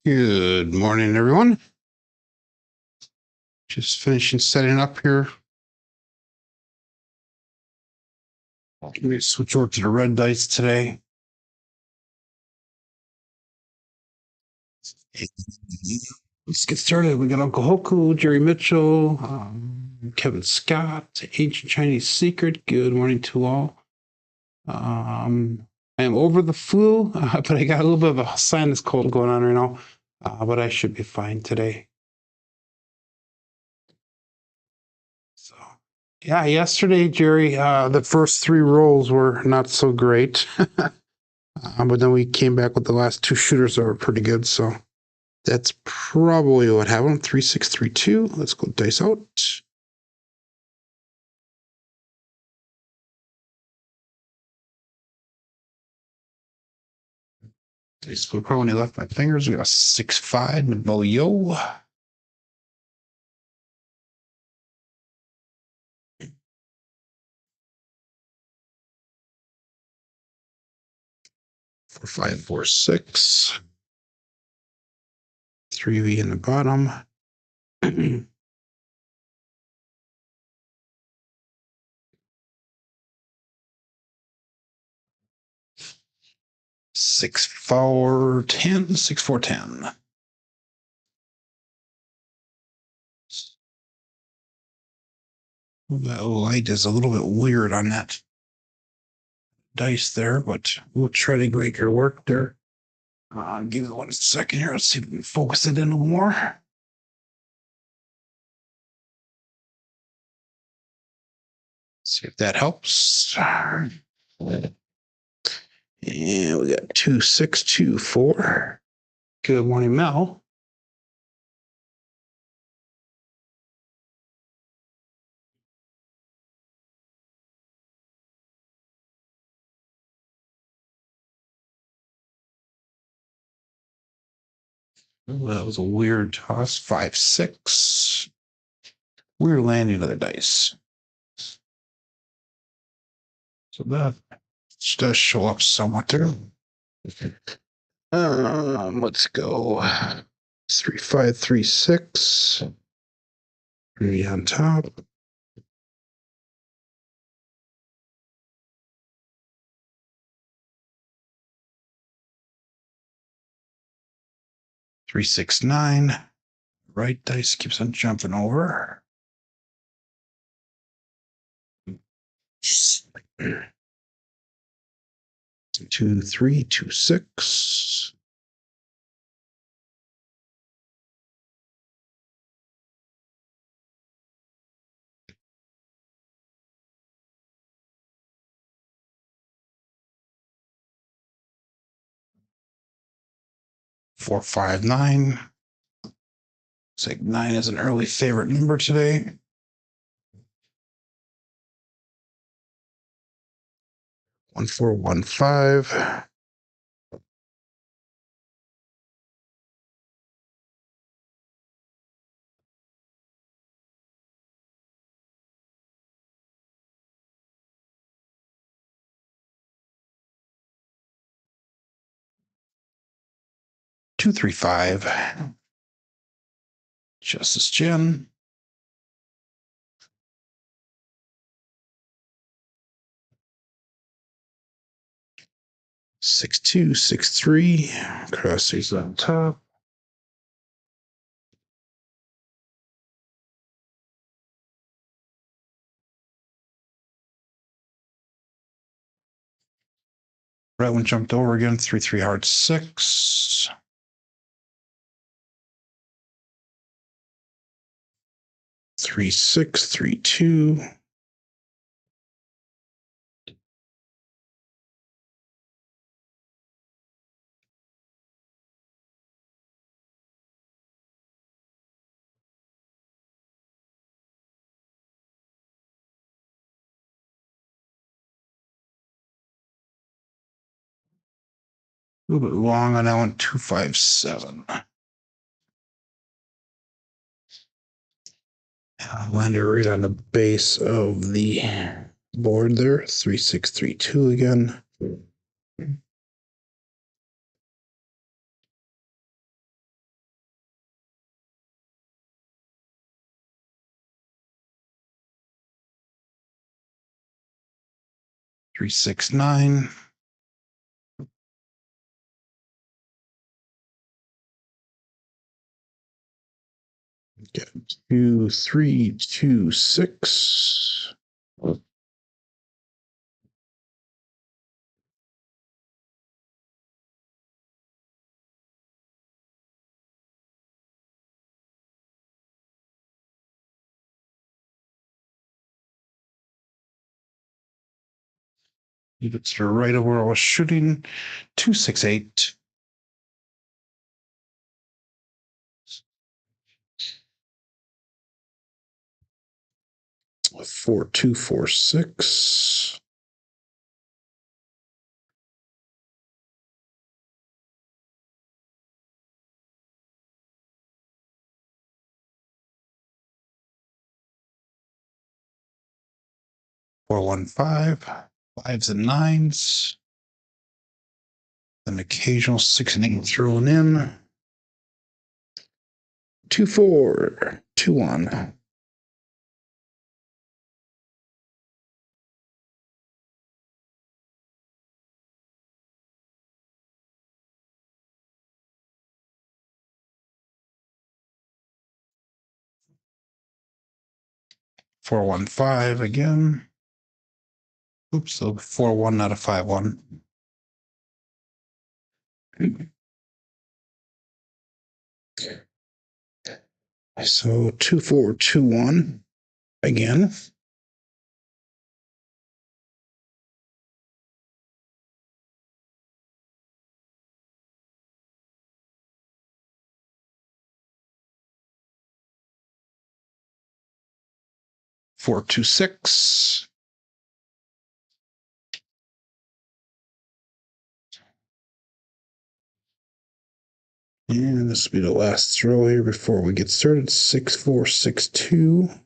Good morning, everyone. Just finishing setting up here. Let me switch over to the red dice today. Let's get started. We got Uncle Hoku, Jerry Mitchell, Kevin Scott, Ancient Chinese Secret. Good morning to all. I am over the flu, but I got a little bit of a sinus cold going on right now. But I should be fine today. So, yeah, yesterday, Jerry, the first three rolls were not so great. But then we came back with the last two shooters that were pretty good. So that's probably what happened. 3632. Let's go dice out. Dice will probably left my fingers. We got a 6-5 with yo. Four, 5, 4, 6. 3V in the bottom. 6, 4, 10. 6, 4, 10. That light is a little bit weird on that dice there, but we'll try to make her work there. Give it 1 second here. Let's see if we can focus it in a little more. See if that helps. And we got 2624. Good morning, Mel. That was a weird toss. 5, 6. Weird landing of the dice. So that does show up somewhat there. Let's go. 3, 5, 3, 6. 3 on top. Three, 6, 9. Right dice keeps on jumping over. 2, 3, 2, 6. Four, 5, 9. Looks like 9 is an early favorite number today. One, 4, 1, 5. Two, 3, 5. Justice Jen. 6, 2, 6, 3. Crapsee's on top. Right one jumped over again. 3, 3, hard 6. 3, 6, 3, 2. A little bit long on that one. 2, 5, 7. Landed right on the base of the board there. 3, 6, 3, 2 again. 369. Get 2, 3, 2, 6. It's right of where I was shooting. 268. 4246. 415. 5s and 9s. An occasional 6 and 8 thrown in. 2, 4, 2, 1. 415 again. Oops, so 4-1, not a 5-1. So 2-4-2-1 again. 4-2-6. And this will be the last throw here before we get started. 6-4-6-2.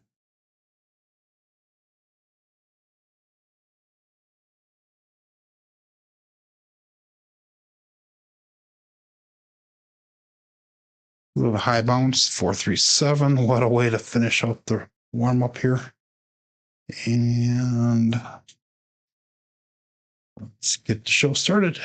A little high bounce, 4-3-7. What a way to finish out the warm up here. And let's get the show started.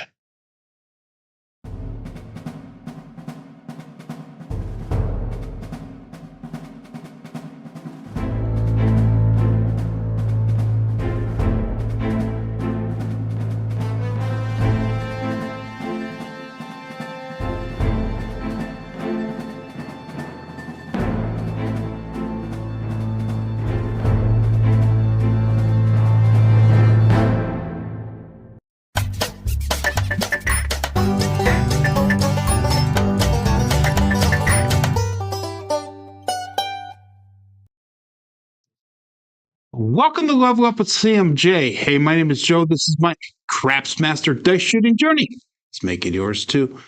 Welcome to Level Up with CMJ. Hey, my name is Joe. This is my Craps Master Dice Shooting Journey. Let's make it yours too.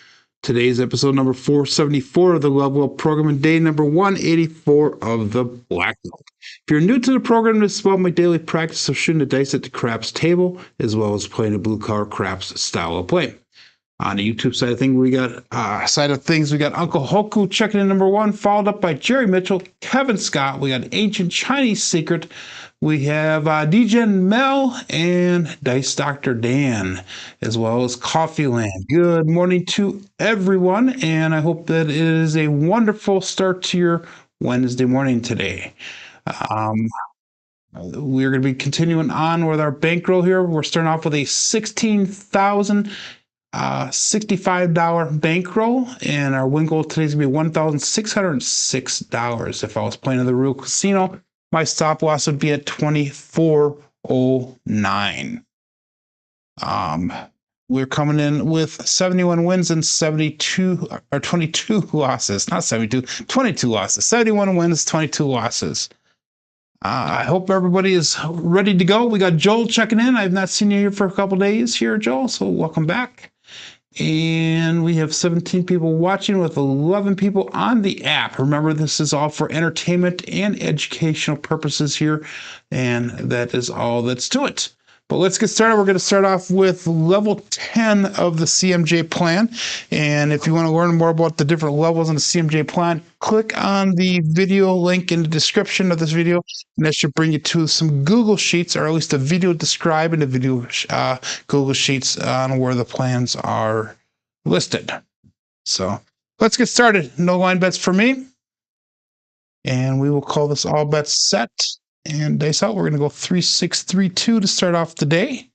Today's episode number 474 of the Level Up program and day number 184 of the Black Belt. If you're new to the program, this is about my daily practice of shooting the dice at the craps table, as well as playing a blue collar craps style of play. On the YouTube side of things, we got Uncle Hoku checking in number 1, followed up by Jerry Mitchell, Kevin Scott. We got Ancient Chinese Secret. We have Degen Mel and Dice Dr. Dan, as well as Coffeeland. Good morning to everyone, and I hope that it is a wonderful start to your Wednesday morning today. We're going to be continuing on with our bankroll here. We're starting off with a $16,065 bankroll, and our win goal today is going to be $1,606. If I was playing in the real casino, my stop loss would be at 2409. We're coming in with 71 wins and 22 losses. Not 72, 22 losses. 71 wins, 22 losses. I hope everybody is ready to go. We got Joel checking in. I've not seen you here for a couple days here, Joel, so welcome back. And we have 17 people watching with 11 people on the app. Remember, this is all for entertainment and educational purposes here, and that is all that's to it. But let's get started. We're going to start off with level 10 of the CMJ plan. And if you want to learn more about the different levels in the CMJ plan, click on the video link in the description of this video, and that should bring you to some Google Sheets, or at least a video describe in the video Google Sheets on where the plans are listed. So let's get started. No line bets for me. And we will call this all bets set and dice out. We're going to go 3-6-3-2 to start off the day,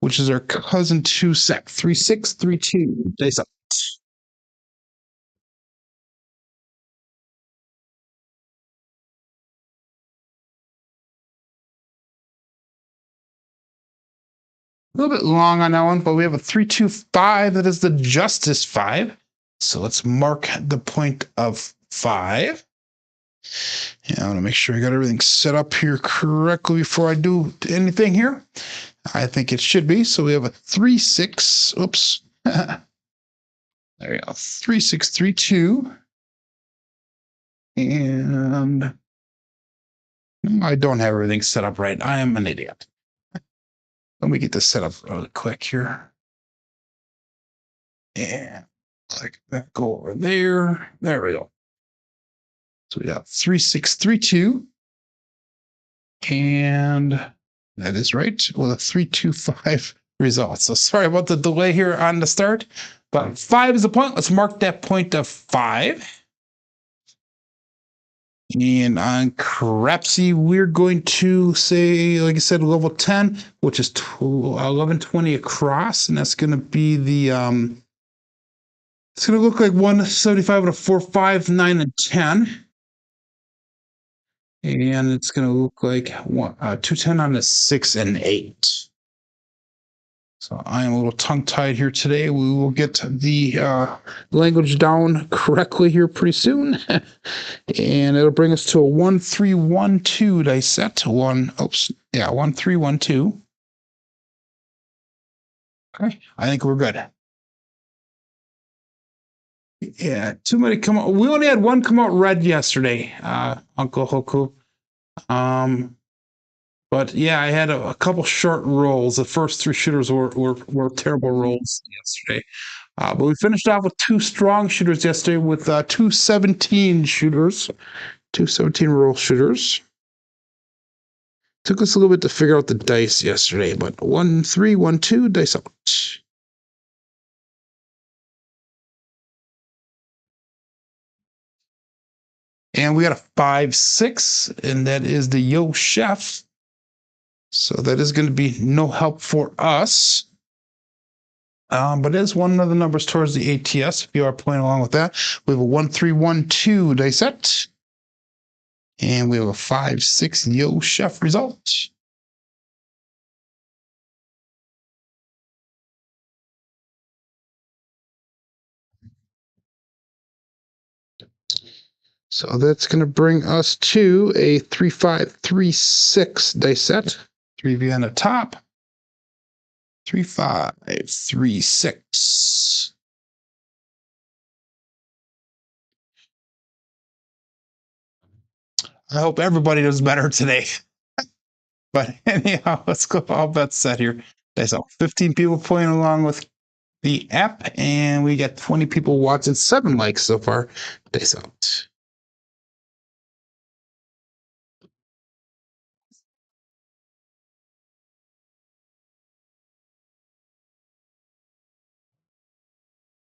which is our cousin 2 set. 3-6-3-2 dice out. A little bit long on that one, but we have a 3-2-5 that is the Justice 5. So let's mark the point of 5. And I want to make sure I got everything set up here correctly before I do anything here. I think it should be. So we have a 3-6. Oops. There you go. 3-6-3-2. And I don't have everything set up right. I am an idiot. Let me get this set up really quick here. And like that, go over there. There we go. So we got 3-6-3-2. And that is right, with a 3-2-5 result. So sorry about the delay here on the start, but 5 is the point. Let's mark that point of 5. And on Crapsee, we're going to say, like I said, level 10, which is 1120 across, and that's going to be the it's going to look like 175 with a 4, 5, 9, and 10. And it's going to look like 210 on the 6 and 8. So I am a little tongue-tied here today. We will get the language down correctly here pretty soon. And it'll bring us to a 1-3-1-2 dice set. 1-3-1-2. Okay, I think we're good. Yeah, too many come out. We only had one come out red yesterday, Uncle Hoku. But yeah, I had a couple short rolls. The first 3 shooters were terrible rolls yesterday. But we finished off with 2 strong shooters yesterday with 2 17 shooters, 2 17 roll shooters. Took us a little bit to figure out the dice yesterday, but 1-3-1-2 dice out. And we got a 5-6, and that is the Yo Chef. So that is going to be no help for us. But it is one of the numbers towards the ATS if you are playing along with that. We have a 1-3-1-2 dice set. And we have a 5-6 Yo Chef result. So that's going to bring us to a 3-5-3-6 dice set. 3V on the top. 3-5-3-6. I hope everybody does better today. But anyhow, let's go all bets set here. So 15 people playing along with the app, and we got 20 people watching, 7 likes so far. Days out.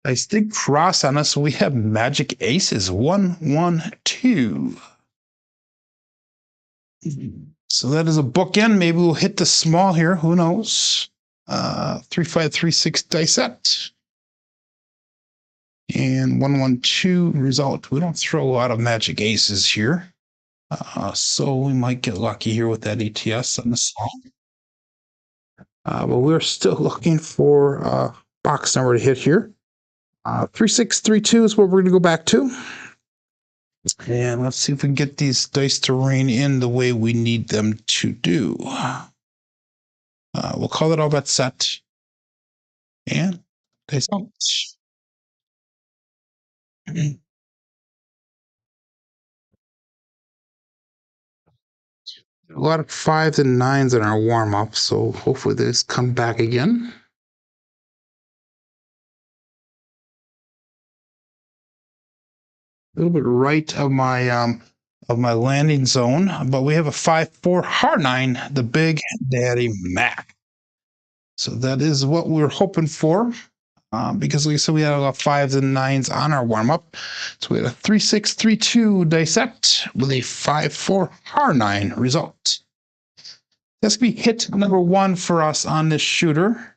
I stick cross on us. We have magic aces. 1-1-2. So that is a bookend. Maybe we'll hit the small here. Who knows? 3-5-3-6 dice set. And 1-1-2 result. We don't throw a lot of magic aces here. So we might get lucky here with that ETS on the small. But we're still looking for a box number to hit here. 3-6-3-2 is what we're going to go back to. And let's see if we can get these dice to rein in the way we need them to do. We'll call it all bet set. And dice out. A lot of 5s and 9s in our warm-up, so hopefully this come back again. A little bit right of my landing zone, but we have a 5-4 hard 9, the Big Daddy Mac. So that is what we're hoping for, because like I said, we had a lot of 5s and 9s on our warm-up. So we had a 3-6-3-2 dice set with a 5-4 hard 9 result. That's going to be hit number 1 for us on this shooter,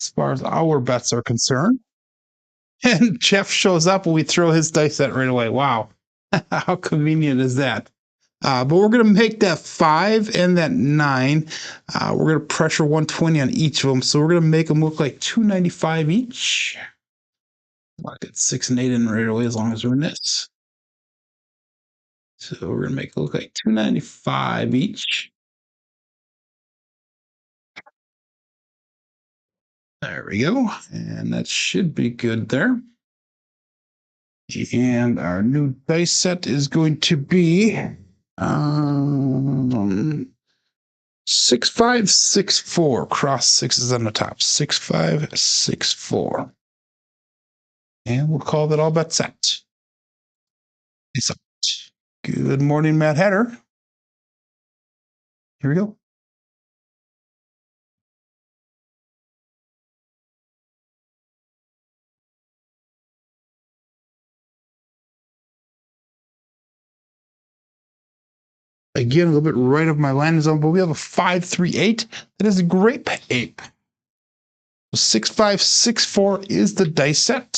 as far as our bets are concerned. And Jeff shows up and we throw his dice set right away. Wow. How convenient is that? But we're going to make that 5 and that 9. We're going to pressure 120 on each of them. So we're going to make them look like 295 each. I'll get 6 and 8 in right away as long as we're in this. So we're going to make it look like 295 each. There we go. And that should be good there. And our new dice set is going to be 6564. Cross 6s on the top. 6564. And we'll call that all bet set. Peace out. Good morning, Matt Hatter. Here we go. Again, a little bit right of my landing zone, but we have a 5-3-8. That is a grape ape. 6564 is the dice set.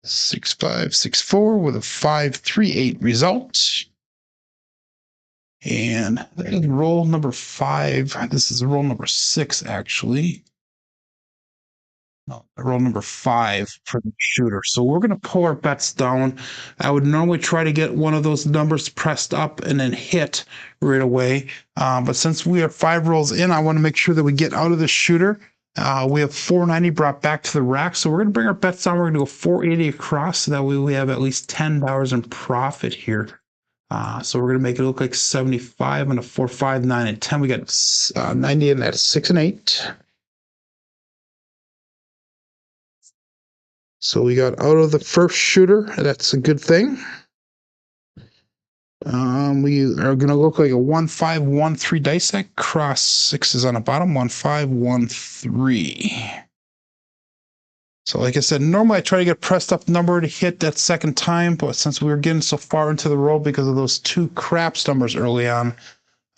6564 with a 5-3-8 result. And that is roll number 5. This is roll number 6, actually. No, roll number 5 for the shooter. So we're going to pull our bets down. I would normally try to get one of those numbers pressed up and then hit right away. But since we are 5 rolls in, I want to make sure that we get out of the shooter. We have 490 brought back to the rack. So we're going to bring our bets down. We're going to go 480 across. So that way we have at least $10 in profit here. So we're going to make it look like 75 and a 4, 5, 9, and 10. We got 90 and that's 6 and 8. So we got out of the first shooter. That's a good thing. We are going to look like a 1-5-1-3 dice set. Cross 6s on the bottom. 1-5-1-3. So like I said, normally I try to get a pressed up number to hit that second time, but since we were getting so far into the roll because of those 2 craps numbers early on,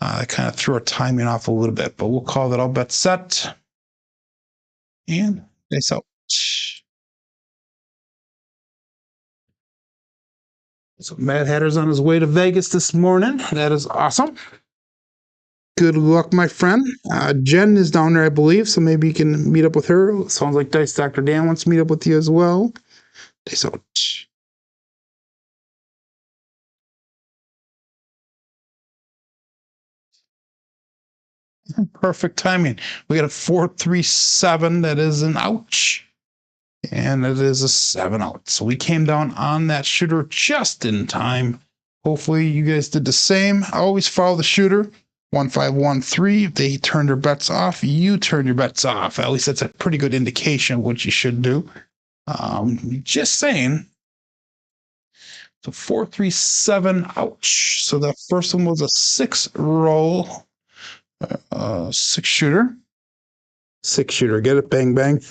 I kind of threw our timing off a little bit, but we'll call that all bet set. And dice out. So Mad Hatter's on his way to Vegas this morning. That is awesome. Good luck, my friend. Jen is down there, I believe, so maybe you can meet up with her. Sounds like Dice Dr. Dan wants to meet up with you as well. Dice out. Perfect timing. We got a 4-3-7 that is an ouch. And it is a 7 out. So we came down on that shooter just in time. Hopefully you guys did the same. I always follow the shooter. 1-5-1-3. If they turn their bets off, you turn your bets off. At least that's a pretty good indication of what you should do. Just saying. So 4-3-7, ouch. So that first one was a 6 roll. 6 shooter. 6 shooter. Get it? Bang, bang.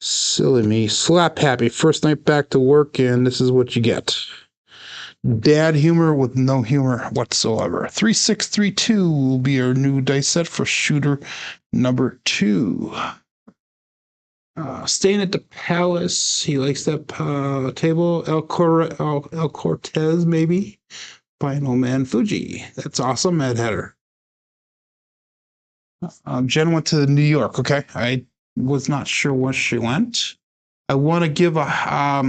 Silly me. Slap happy. First night back to work, and this is what you get. Dad humor with no humor whatsoever. 3-6-3-2 will be our new dice set for shooter number 2. Staying at the Palace. He likes that table. El Cortez, maybe. Final Man Fuji. That's awesome, Mad Hatter. Jen went to New York. Okay. I was not sure where she went. I want to give a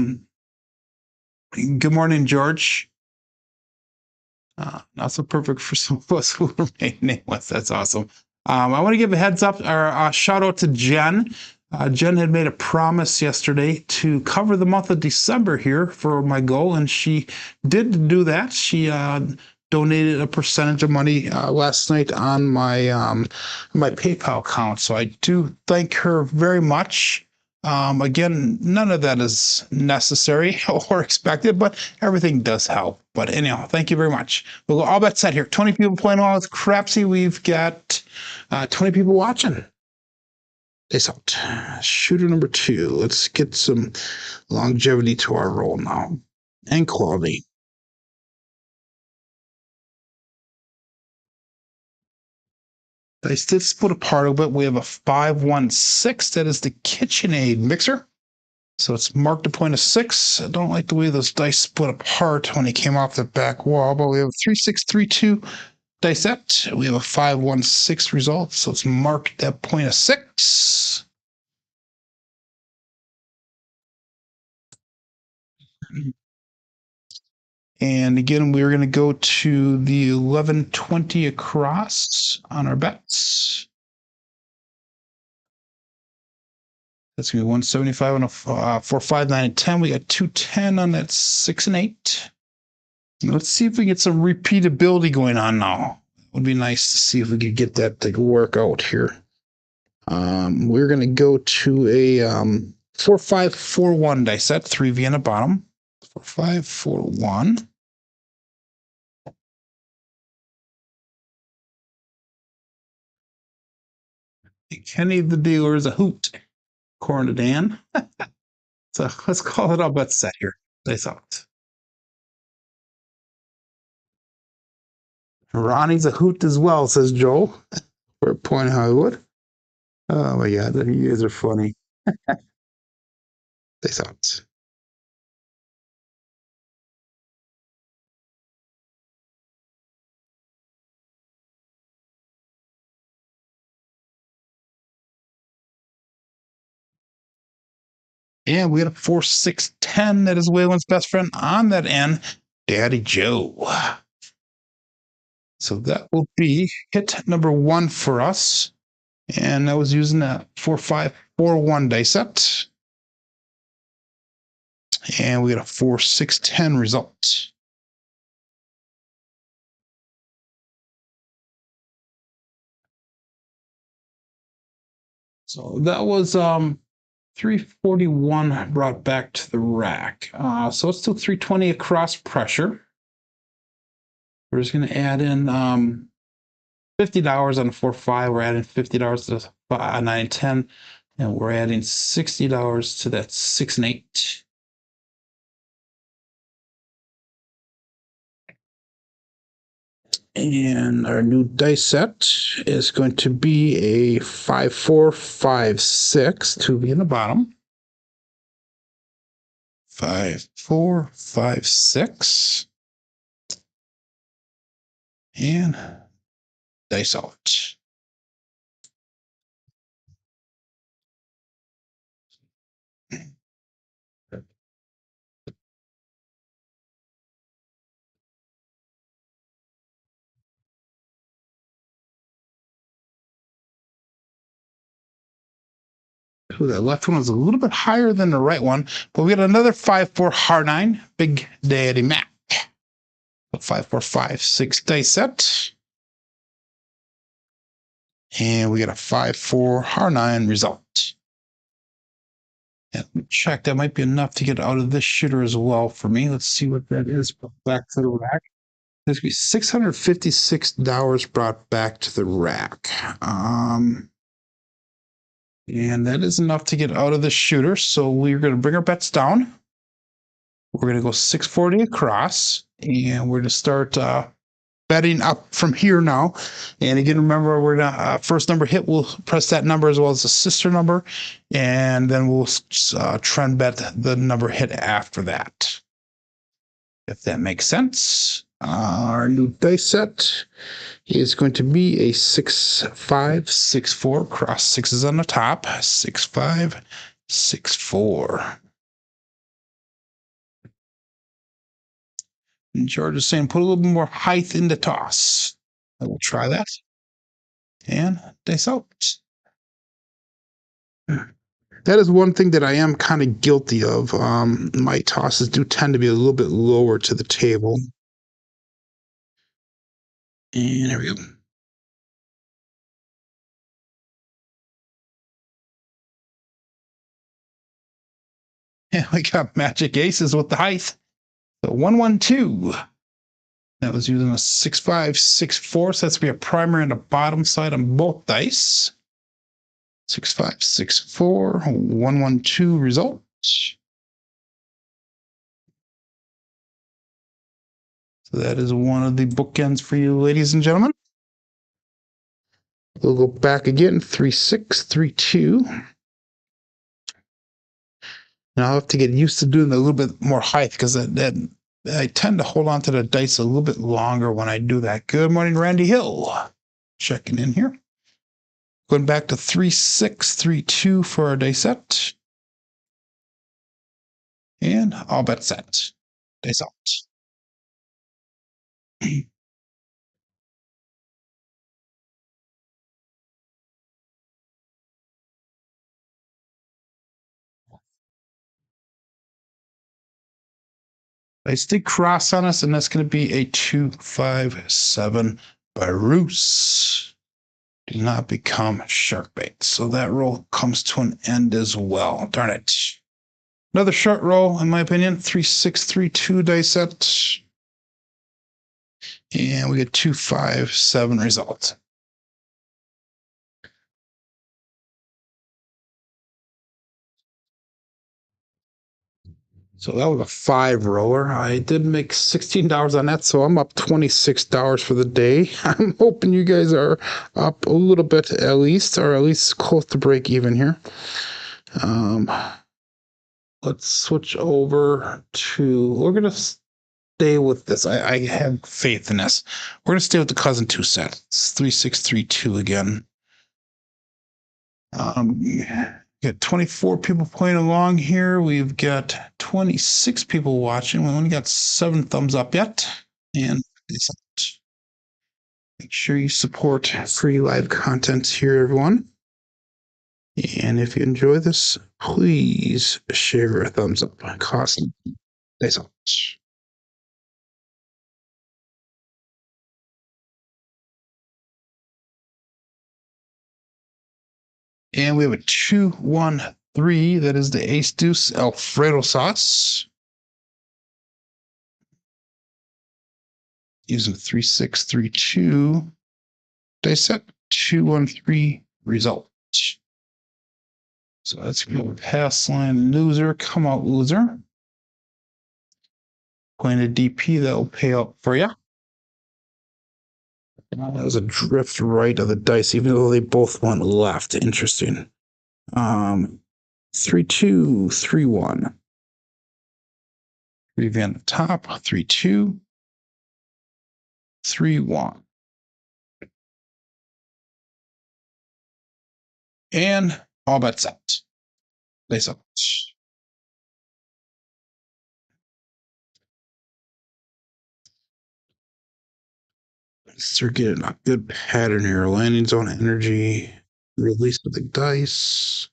good morning, George. Not so perfect for some of us who remain nameless. That's awesome. I want to give a heads up or a shout out to Jen. Jen had made a promise yesterday to cover the month of December here for my goal, and she did do that. She donated a percentage of money last night on my PayPal account. So I do thank her very much. Again, none of that is necessary or expected, but everything does help. But anyhow, thank you very much. We'll go all bets set here. 20 people playing along with Crapsee. We've got 20 people watching. Face out. Shooter number 2. Let's get some longevity to our roll now and quality. Dice did split apart a bit. We have a 516. That is the KitchenAid mixer. So it's marked a point of 6. I don't like the way those dice split apart when they came off the back wall, but we have a 3632 dice set. We have a 516 result, so it's marked at point of 6. And again, we're going to go to the 1120 across on our bets. That's going to be 175 on a 4, 5, 9, and 10. We got 210 on that 6 and 8. Let's see if we get some repeatability going on now. It would be nice to see if we could get that to work out here. We're going to go to a 4, 5, 4, 1 dice set, 3 Vienna bottom. 4, 5, 4, 1. Kenny the dealer is a hoot, according to Dan. So let's call it all bet set here. Dice out. Ronnie's a hoot as well, says Joel. For Point Hollywood. Oh my God, you guys are funny. Dice out. And we got a 4, 6, 10. That is Waylon's best friend on that end, Daddy Joe. So that will be hit number 1 for us. And I was using that 4, 5, 4, 1 dice set. And we got a 4, 6, 10 result. So that was 341 brought back to the rack. So let's do 320 across pressure. We're just going to add in $50 on 4, 5. We're adding $50 to 5, 9, 10. And we're adding $60 to that 6 and 8. And our new dice set is going to be a 5, 4, 5, 6 to be in the bottom. 5, 4, 5, 6. And dice out. Ooh, that left one was a little bit higher than the right one, but we got another 5, 4, harrah 9, Big Daddy Mac. 5, 4, 5, 6 dice set. And we got a 5, 4, harrah 9 result. And check, that might be enough to get out of this shooter as well for me. Let's see what that is. Back to the rack. There's going to be $656 brought back to the rack. And that is enough to get out of the shooter. So we're going to bring our bets down. We're going to go 640 across. And we're going to start betting up from here now. And again, remember, we're going to first number hit, we'll press that number as well as the sister number. And then we'll trend bet the number hit after that, if that makes sense. Our new dice set is going to be a 6, 5, 6, 4. Cross 6s on the top. 6, 5, 6, 4. And George is saying put a little bit more height in the toss. I will try that. And dice out. That is one thing that I am kind of guilty of. My tosses do tend to be a little bit lower to the table. And there we go. Yeah, we got magic aces with the height. So 112. That was using a 6-5, 6-4. So that's going to be a primary on the bottom side on both dice. 6-5, 6-4, 112 result. So that is one of the bookends for you, ladies and gentlemen. We'll go back again, 3-6, 3-2. Now I'll have to get used to doing a little bit more height because I tend to hold on to the dice a little bit longer when I do that. Good morning, Randy Hill. Checking in here. Going back to 3-6, 3-2 for our dice set. And all bet set. Dice out. They stay cross on us, and that's going to be a 2-5-7 Bruce. Do not become shark bait. So that roll comes to an end as well. Darn it. Another short roll, in my opinion. 3-6, 3-2 dice set. And we get 2-5-7 result. So that was a 5 roller. I did make $16 on that, so I'm up $26 for the day. I'm hoping you guys are up a little bit at least, or at least close to break even here. Let's switch over to, we're going to stay with this. I have faith in this. We're going to stay with the cousin 2 set. It's 3-6-3-2 again. Got 24 people playing along here. We've got 26 people watching. We only got 7 thumbs up yet. And make sure you support free live content here, everyone. And if you enjoy this, please share a thumbs up. Cost. Thanks so much. And we have a 2-1-3. That is the Ace Deuce Alfredo sauce. Using 3-6-3-2. Dice set 2-1-3 result. So that's going to pass line loser. Come out loser. Playing a DP that will pay out for you. That was a drift right of the dice, even though they both went left. Interesting. 3-2, 3-1. 3V on the top. 3-2, 3-1. And all bets out. Face up. Start getting a good pattern here. Landing zone energy. Release of the dice.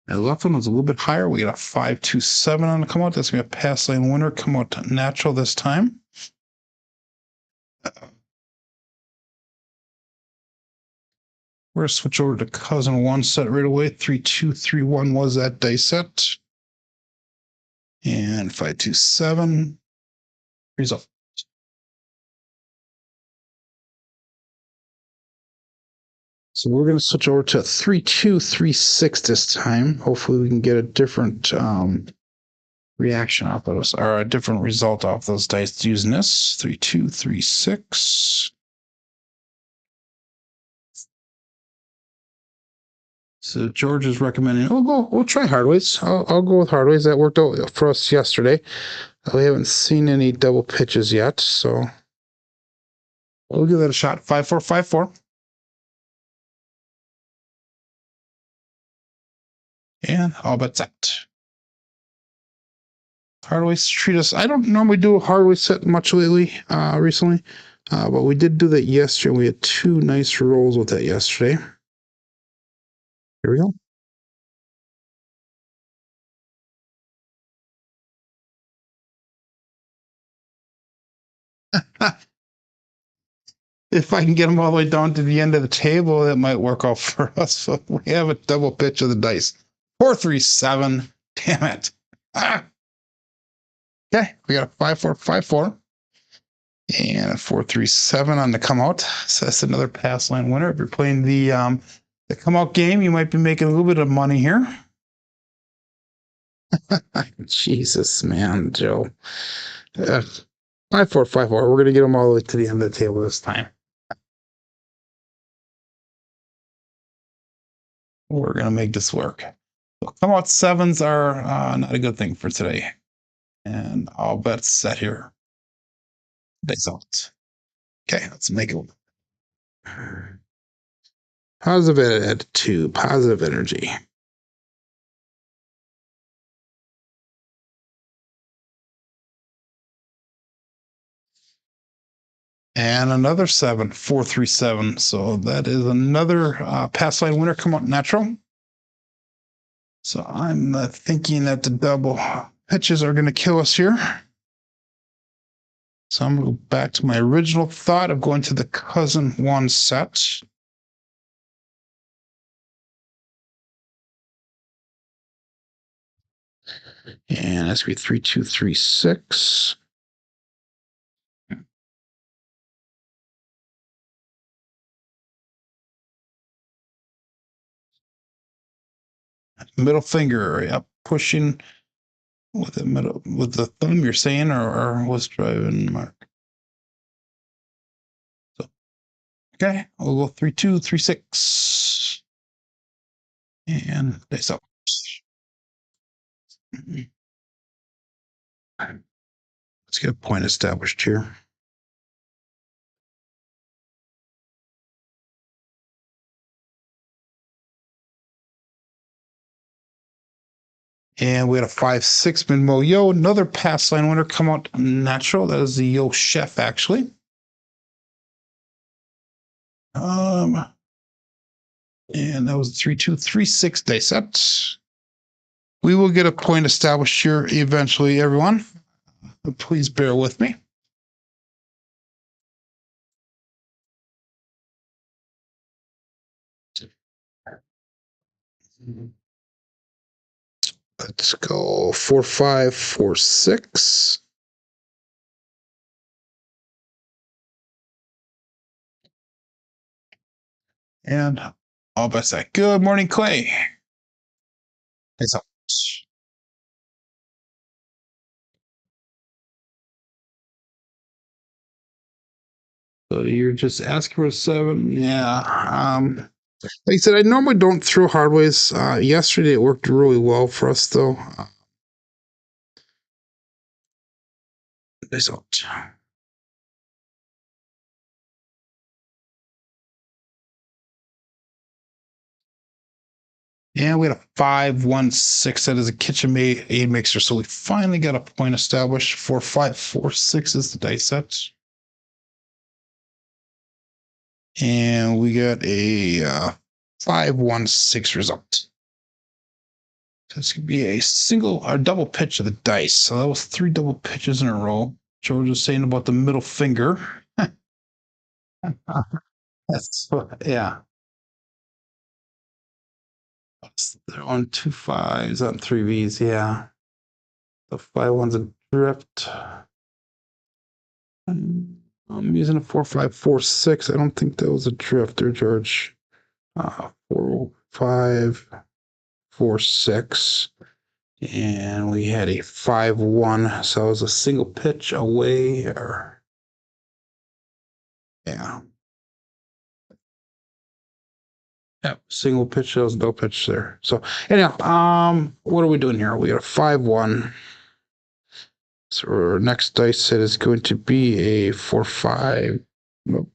The left one was a little bit higher. We got a 5-2-7 on the come out. That's going to be a pass lane winner. Come out natural this time. We're going to switch over to cousin 1 set right away. 3-2, 3-1 was that dice set. And 5-2-7. Result. So we're going to switch over to 3-2, 3-6 this time. Hopefully we can get a different reaction off those, or a different result off those dice using this. 3-2, 3-6. So George is recommending, we'll try Hardways. I'll go with Hardways. That worked out for us yesterday. We haven't seen any double pitches yet, so we'll give that a shot. 5-4, 5-4. And all bets out. Hardways treat us. I don't normally do a Hardway set much lately, recently. But we did do that yesterday. We had 2 nice rolls with that yesterday. Here we go. If I can get them all the way down to the end of the table, that might work out for us. So we have a double pitch of the dice. 4-3-7. Damn it. Ah. Okay, we got a 5-4-5-4 and a 4-3-7 on the come out. So that's another pass line winner. If you're playing the come out game, you might be making a little bit of money here. Jesus, man, Joe. 5-4-5-4. We're going to get them all the way to the end of the table this time. We're going to make this work. So come out sevens are not a good thing for today. And all bets set here. Dice out. Okay, let's make it. Positive attitude, positive energy. And another 7, 4-3-7. So that is another pass line winner come out natural. So I'm thinking that the double pitches are going to kill us here. So I'm going to go back to my original thought of going to the cousin 1 set. And that's going to be 3-2-3-6. Middle finger, yep, pushing with the middle with the thumb. You're saying, or what's driving Mark? So, okay, we'll go 3-2-3-6, and dice up. Let's get a point established here. And we had a 5-6 min mo yo. Another pass line winner come out natural. That is the yo chef, actually. And that was 3-2-3-6 dice set. We will get a point established here eventually, everyone. Please bear with me. Let's go 4-5-4-6. And all bets that. Good morning, Clay. It's up. So you're just asking for a 7. Yeah. Like I said, I normally don't throw hardways. Yesterday it worked really well for us, though. Nice out. Yeah, we had a 5-1-6. That is a kitchen aid mixer. So we finally got a point established. 4-5-4-6 is the dice set. And we got a 5-1-6 result. So this could be a single or double pitch of the dice. So that was 3 double pitches in a row. George was saying about the middle finger. That's yeah. They're on 2 5s on 3 Vs. Yeah. The 5-1's a drift. I'm using a 4-5-4-6. I don't think that was a drifter, George. 4-5-4-6. And we had a 5-1. So it was a single pitch away. Or yeah. Yep, single pitch. That was no pitch there. So anyhow, what are we doing here? We got a 5-1. So our next dice set is going to be a 4-5. Nope.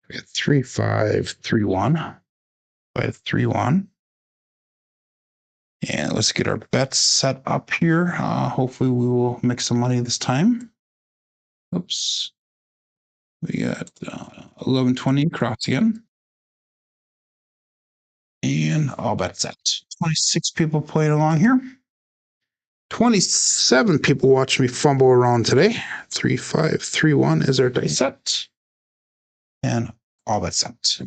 We got 3-5-3-1. 5-3-1. And let's get our bets set up here. Hopefully we will make some money this time. Oops. We got 1120 across again. And all bets set. 26 people playing along here. 27 people watching me fumble around today. 3, 5, 3, 1 is our dice set. And all bets set.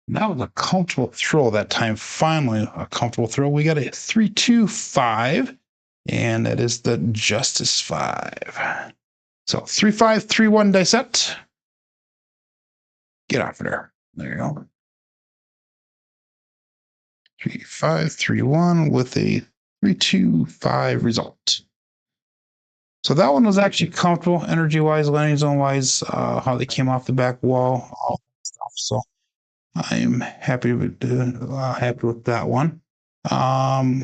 That was a comfortable throw that time. Finally, a comfortable throw. We got a 3, 2, 5. And that is the Justice 5. So 3, 5, 3, 1 dice set. Get off of there. There you go. 3, 5, 3, 1 with a 3, 2, 5 result. So that one was actually comfortable, energy-wise, landing zone-wise, how they came off the back wall, all that stuff. So I'm happy with that one.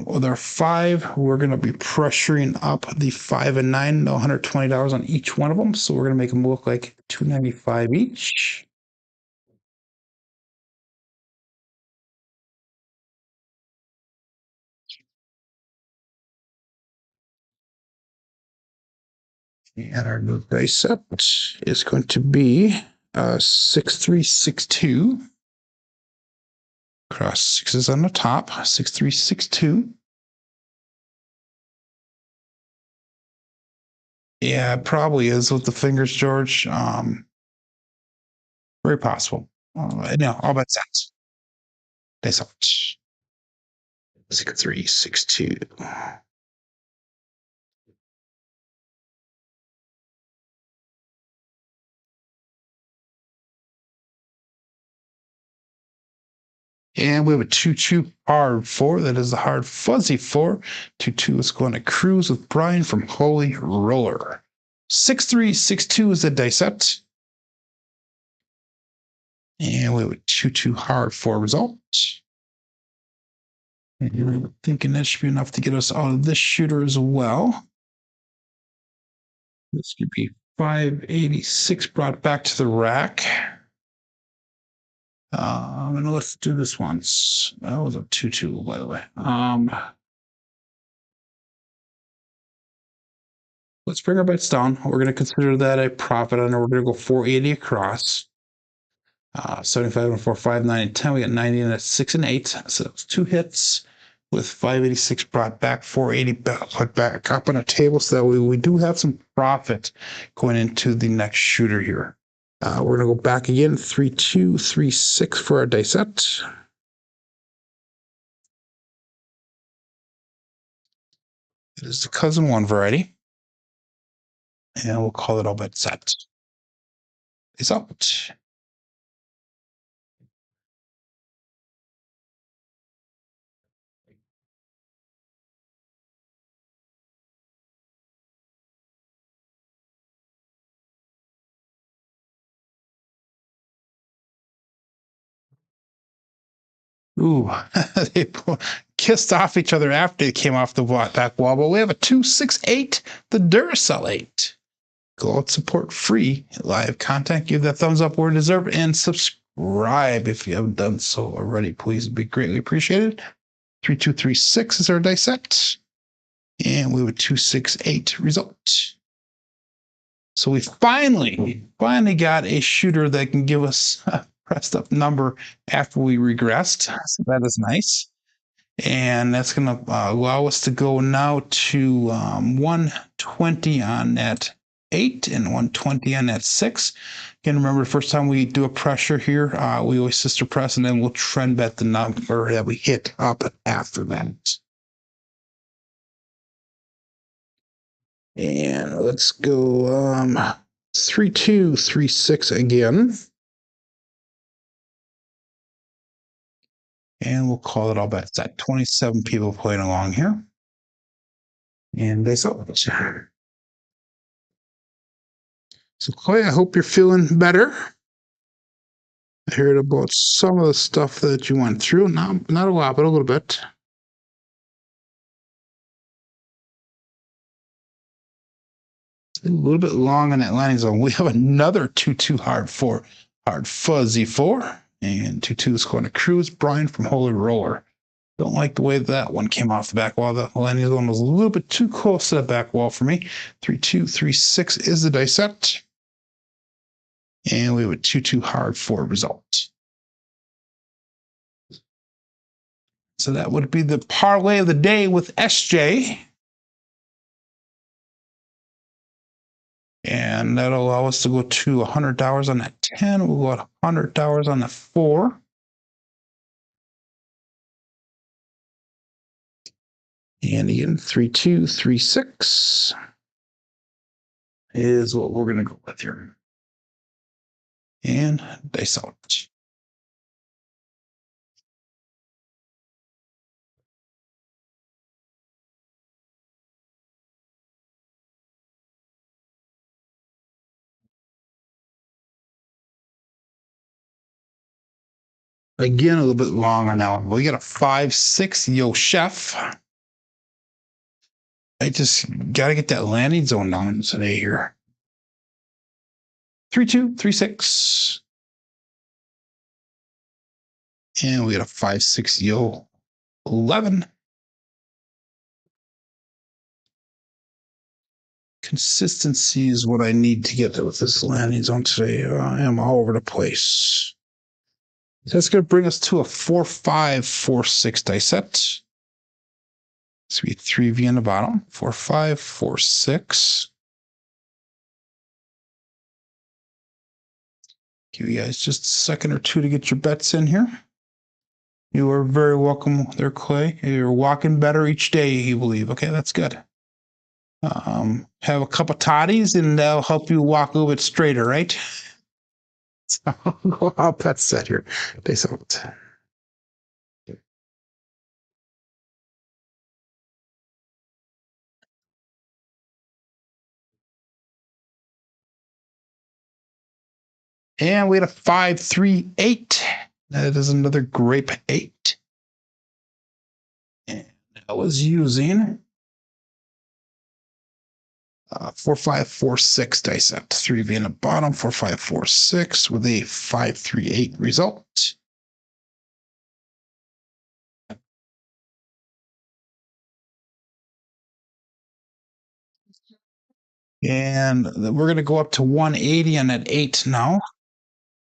With our 5, we're going to be pressuring up the 5 and 9, $120 on each one of them. So we're going to make them look like $295 each. And our new dice set is going to be 6362. Cross 6s on the top, 6362. Yeah, it probably is with the fingers, George. Very possible. No, all bets set. Dice out. 6362. And we have a 2-2 hard 4. That is the hard fuzzy 4. 2-2 is going to cruise with Brian from Holy Roller. 6362 is the dice set. And we have a 2-2 hard 4 result. And I'm thinking that should be enough to get us out of this shooter as well. This could be 586 brought back to the rack. And let's do this once. That was a 2-2, by the way. Let's bring our bets down. We're going to consider that a profit, and we're going to go 480 across. 75 and 4, 5, 9, and 10. We got 90 and that's 6 and 8. So it's 2 hits with 586 brought back, 480 put back up on a table. So that we do have some profit going into the next shooter here. We're going to go back again, 3, 2, 3, 6 for our dice set. It is the cousin 1 variety. And we'll call it all bet set. It's out. Ooh, they kissed off each other after they came off the back wall. But we have a 268, the Duracell 8. Go out, support free live content. Give that thumbs up where it deserves, and subscribe if you haven't done so already. Please be greatly appreciated. 3236 is our dice set, and we have a 268 result. So we finally got a shooter that can give us a pressed up number after we regressed. So that is nice. And that's going to allow us to go now to 120 on that 8 and 120 on that 6. Again, remember the first time we do a pressure here, we always sister press, and then we'll trend bet the number that we hit up after that. And let's go 3, 2, 3, 6 again. And we'll call it all bets at 27 people playing along here. And they saw it. So, Clay, I hope you're feeling better. I heard about some of the stuff that you went through. Not a lot, but a little bit. a little bit long on that landing zone. We have another 2-2 hard fuzzy 4, and 2-2 is going to Cruise. Brian from Holy Roller. Don't like the way that one came off the back wall. The landing zone was a little bit too close to the back wall for me. 3-2, 3-6 is the dice set. And we have a 2-2 hard 4 result. So that would be the parlay of the day with SJ. And that'll allow us to go to $100 on that 10. We'll go $100 on the 4. And again, 3-2, 3-6 is what we're going to go with here. And dice out. Again, a little bit long on that one. We got a 5-6 Yo Chef. I just got to get that landing zone down today here. 3-2, 3-6. And we got a 5-6 Yo 11. Consistency is what I need to get with this landing zone today. I am all over the place. That's going to bring us to a 4-5, 4-6 dice set. It's going to be 3V on the bottom. 4-5, 4-6. Give you guys just a second or two to get your bets in here. You are very welcome there, Clay. You're walking better each day, you believe. Okay, that's good. Have a cup of toddies and that'll help you walk a little bit straighter, right? So I'll bet set here. Base out. And we had a 5-3-8. That is another grape 8. And I was using 4-5, 4-6 dice set. 3V in the bottom, 4-5, 4-6 with a 5-3-8 result. And we're going to go up to 180 on that 8 now.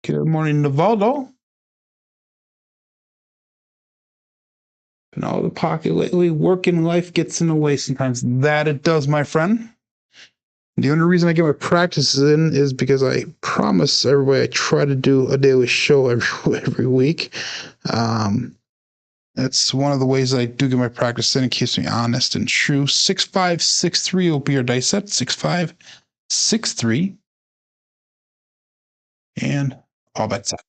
Good morning, Navaldo. And all the pocket lately, working life gets in the way sometimes. That it does, my friend. The only reason I get my practices in is because I promise everybody I try to do a daily show every week. That's one of the ways I do get my practice in. It keeps me honest and true. 6-5, 6-3 will be your dice set. 6-5, 6-3. And all bets set.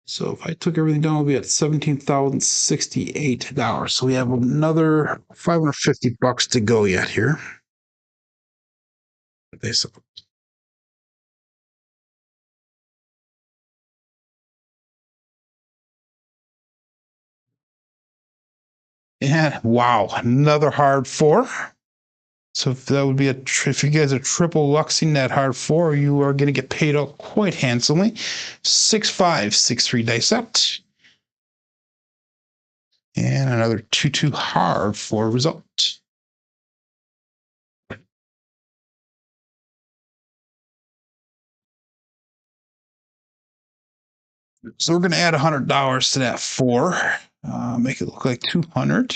So if I took everything down, we'll be at $17,068. So we have another $550 to go yet here. Basically. And wow, another hard 4. So if that would be if you guys are triple luxing that hard 4, you are going to get paid out quite handsomely. 6-5, 6-3 dice set. And another 2-2 hard 4 result. So we're going to add $100 to that 4. Make it look like 200.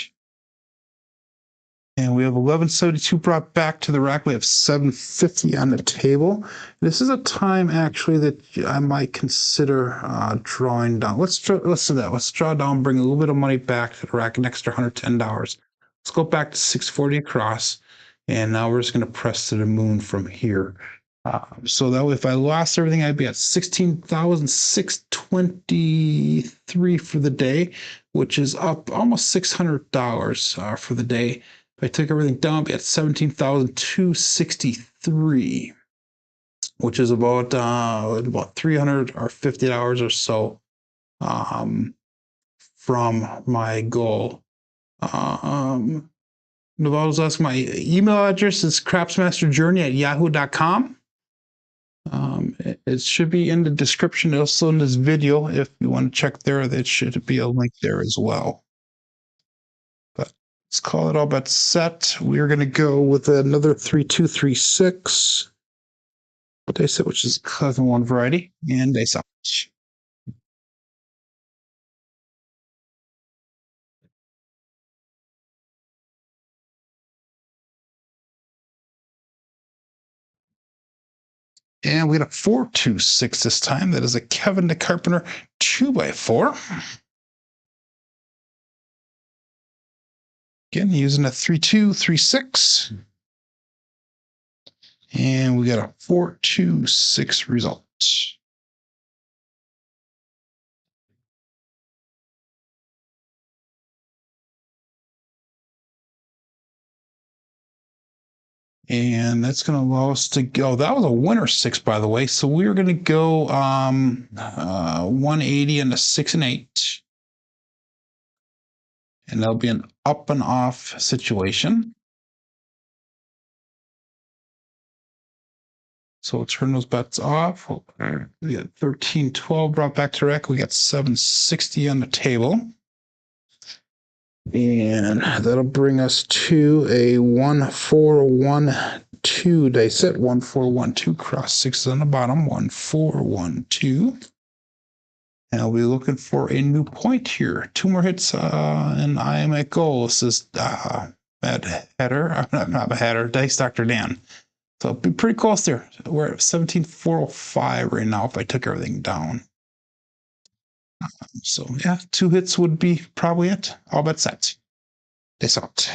And we have 1172 brought back to the rack. We have 750 on the table. This is a time actually that I might consider drawing down. Let's do that. Let's draw down, bring a little bit of money back to the rack, an extra $110. Let's go back to 640 across. And now we're just going to press to the moon from here. So that way, if I lost everything, I'd be at 16,623 for the day, which is up almost $600 for the day. If I took everything down, I'd be at 17,263, which is about $300 or $50 or so from my goal Naval's asking my email address is crapsmasterjourney@yahoo.com. It should be in the description also in this video. If you want to check there, there should be a link there as well. But let's call it all but set. We're going to go with another 3236. They said, which is cousin one variety, and they saw. And we got a 426 this time. That is a Kevin the Carpenter 2x4. Again, using a 3236. And we got a 426 result. And that's going to allow us to go. That was a winner 6, by the way. So we're going to go 180 into 6 and 8. And that'll be an up and off situation. So we'll turn those bets off. We got 1312 brought back to rec. We got 760 on the table. And that'll bring us to a 1412 dice set. 1412 cross 6 on the bottom. 1412. And I'll be looking for a new point here. 2 more hits, and I am at goal. This is Mad Hatter. I'm not a Hatter. Dice Dr. Dan. So it'll be pretty close there. We're at 17,405 right now if I took everything down. So yeah, 2 hits would be probably it. All bet set. Dice out.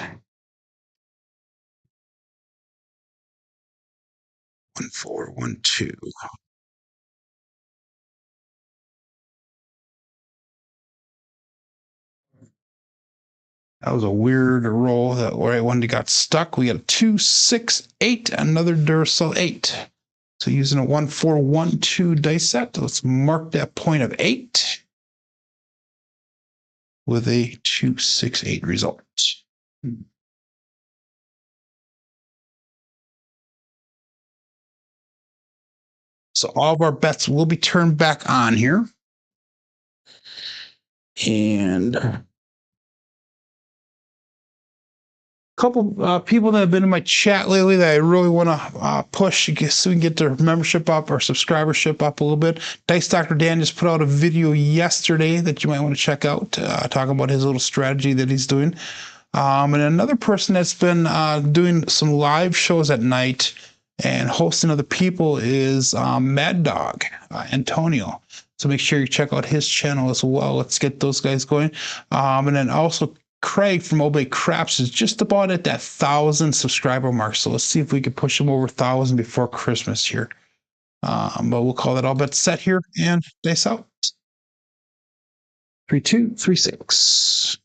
1412. That was a weird roll. That right one got stuck. We got a 2, 6, 8. Another Duracell 8. So using a 1412 dice set, let's mark that point of 8 with a 268 result. So all of our bets will be turned back on here. And a couple people that have been in my chat lately that I really want to push so we can get their membership up or subscribership up a little bit. Dice Dr. Dan just put out a video yesterday that you might want to check out, talking about his little strategy that he's doing. And another person that's been doing some live shows at night and hosting other people is Mad Dog, Antonio. So make sure you check out his channel as well. Let's get those guys going. And then also Craig from Obey Craps is just about at that 1,000 subscriber mark. So let's see if we can push him over 1,000 before Christmas here. But we'll call that all bets set here and dice out. 3236.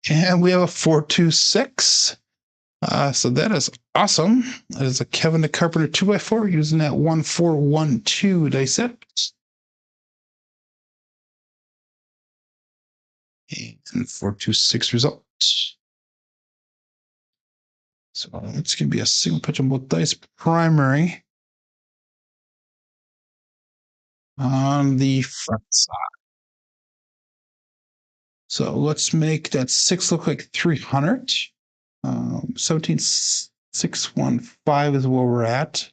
And we have a 426. So that is awesome. That is a Kevin the Carpenter 2x4 using that 1412 dice set. And 426 results. So it's going to be a single pitch on both dice. Primary on the front side. So let's make that 6 look like 300. 17,615 is where we're at.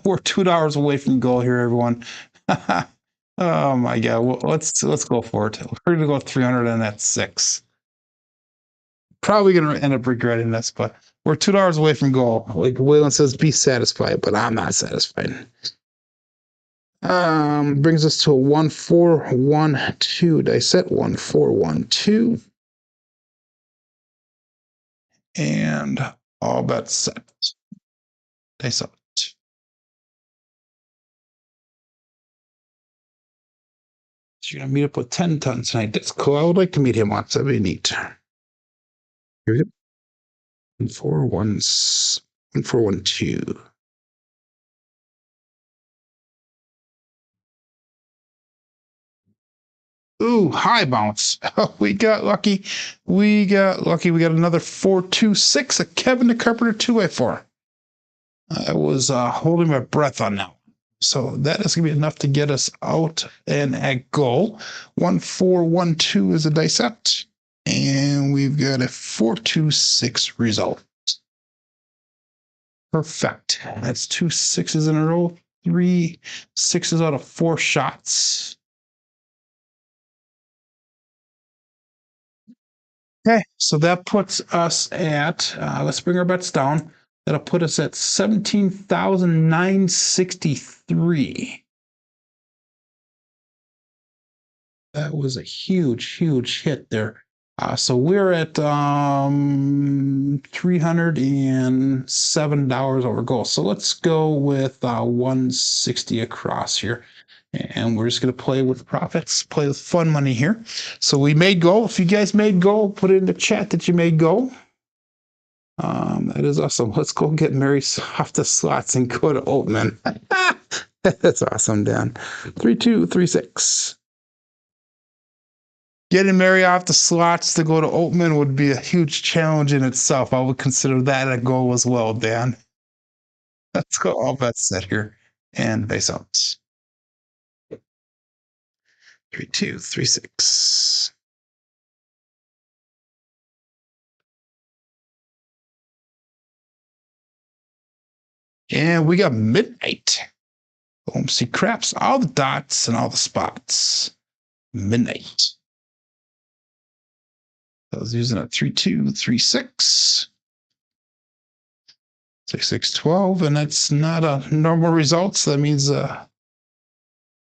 We're $2 away from goal here, everyone. Oh my God! Well, let's go for it. We're gonna go 300 and that's 6. Probably gonna end up regretting this, but we're $2 away from goal. Like Waylon says, be satisfied, but I'm not satisfied. Brings us to a 1412 dice set. 1412. And all bets set. Dice out. So you're gonna meet up with 10 tons tonight. That's cool. I would like to meet him once. That'd be neat. Here we go. 4 1 1412. Ooh, high bounce. Oh, we got lucky. We got lucky. We got another 426, a Kevin the Carpenter 2x4. I was holding my breath on that one. So that is going to be enough to get us out and at goal. 1412 is a dice set. And we've got a 426 result. Perfect. That's 2 6s in a row. 3 6s out of 4 shots. Okay, so that puts us at, let's bring our bets down. That'll put us at 17,963. That was a huge hit there. So we're at $307 over goal. So let's go with 160 across here. And we're just going to play with profits, play with fun money here. So we made goal. If you guys made goal, put it in the chat that you made goal. That is awesome. Let's go get Mary off the slots and go to Oatman. That's awesome, Dan. 3236. Getting Mary off the slots to go to Oatman would be a huge challenge in itself. I would consider that a goal as well, Dan. Let's go all bets set here and base out. 3236. And we got midnight. Boom, see craps, all the dots and all the spots. Midnight. I was using a 3236. 6612, and that's not a normal result. So that means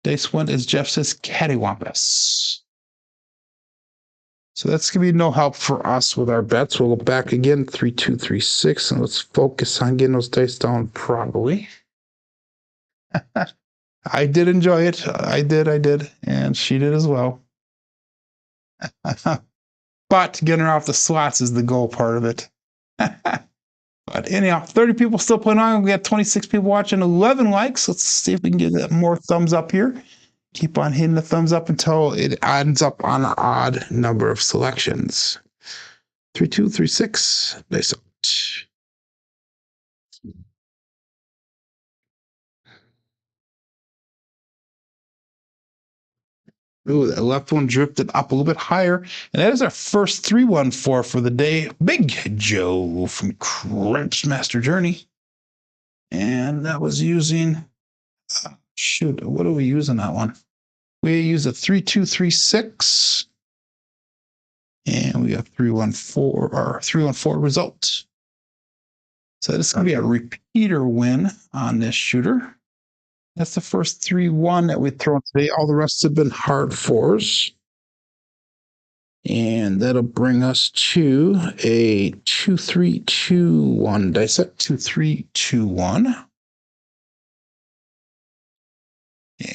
dice one, as Jeff says, cattywampus. So that's going to be no help for us with our bets. We'll go back again, 3236, and let's focus on getting those dice down properly. I did enjoy it. I did. And she did as well. But getting her off the slots is the goal part of it. But anyhow, 30 people still playing on. We got 26 people watching, 11 likes. Let's see if we can get more thumbs up here. Keep on hitting the thumbs up until it ends up on an odd number of selections. 3236. Nice. Ooh, that left one drifted up a little bit higher. And that is our first 314 for the day. Big Joe from Crapsee Master Journey. And that was using, shoot, what are we using that one? We use a 3236. And we got 314, or 314 result. So this is going to be a repeater win on this shooter. That's the first 3-1 that we've thrown today. All the rest have been hard fours. And that'll bring us to a 2-3-2-1 dice set. 2-3-2-1.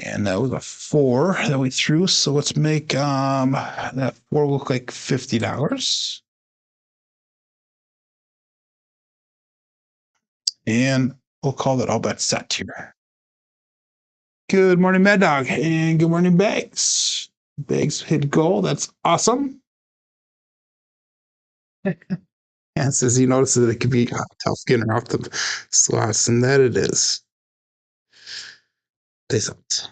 And that was a 4 that we threw. So let's make that 4 look like $50. And we'll call that all bets set here. Good morning, Mad Dog, and good morning, Bags. Bags hit goal. That's awesome. And says he notices that it could be tough getting off the slots, and that it is. They thought.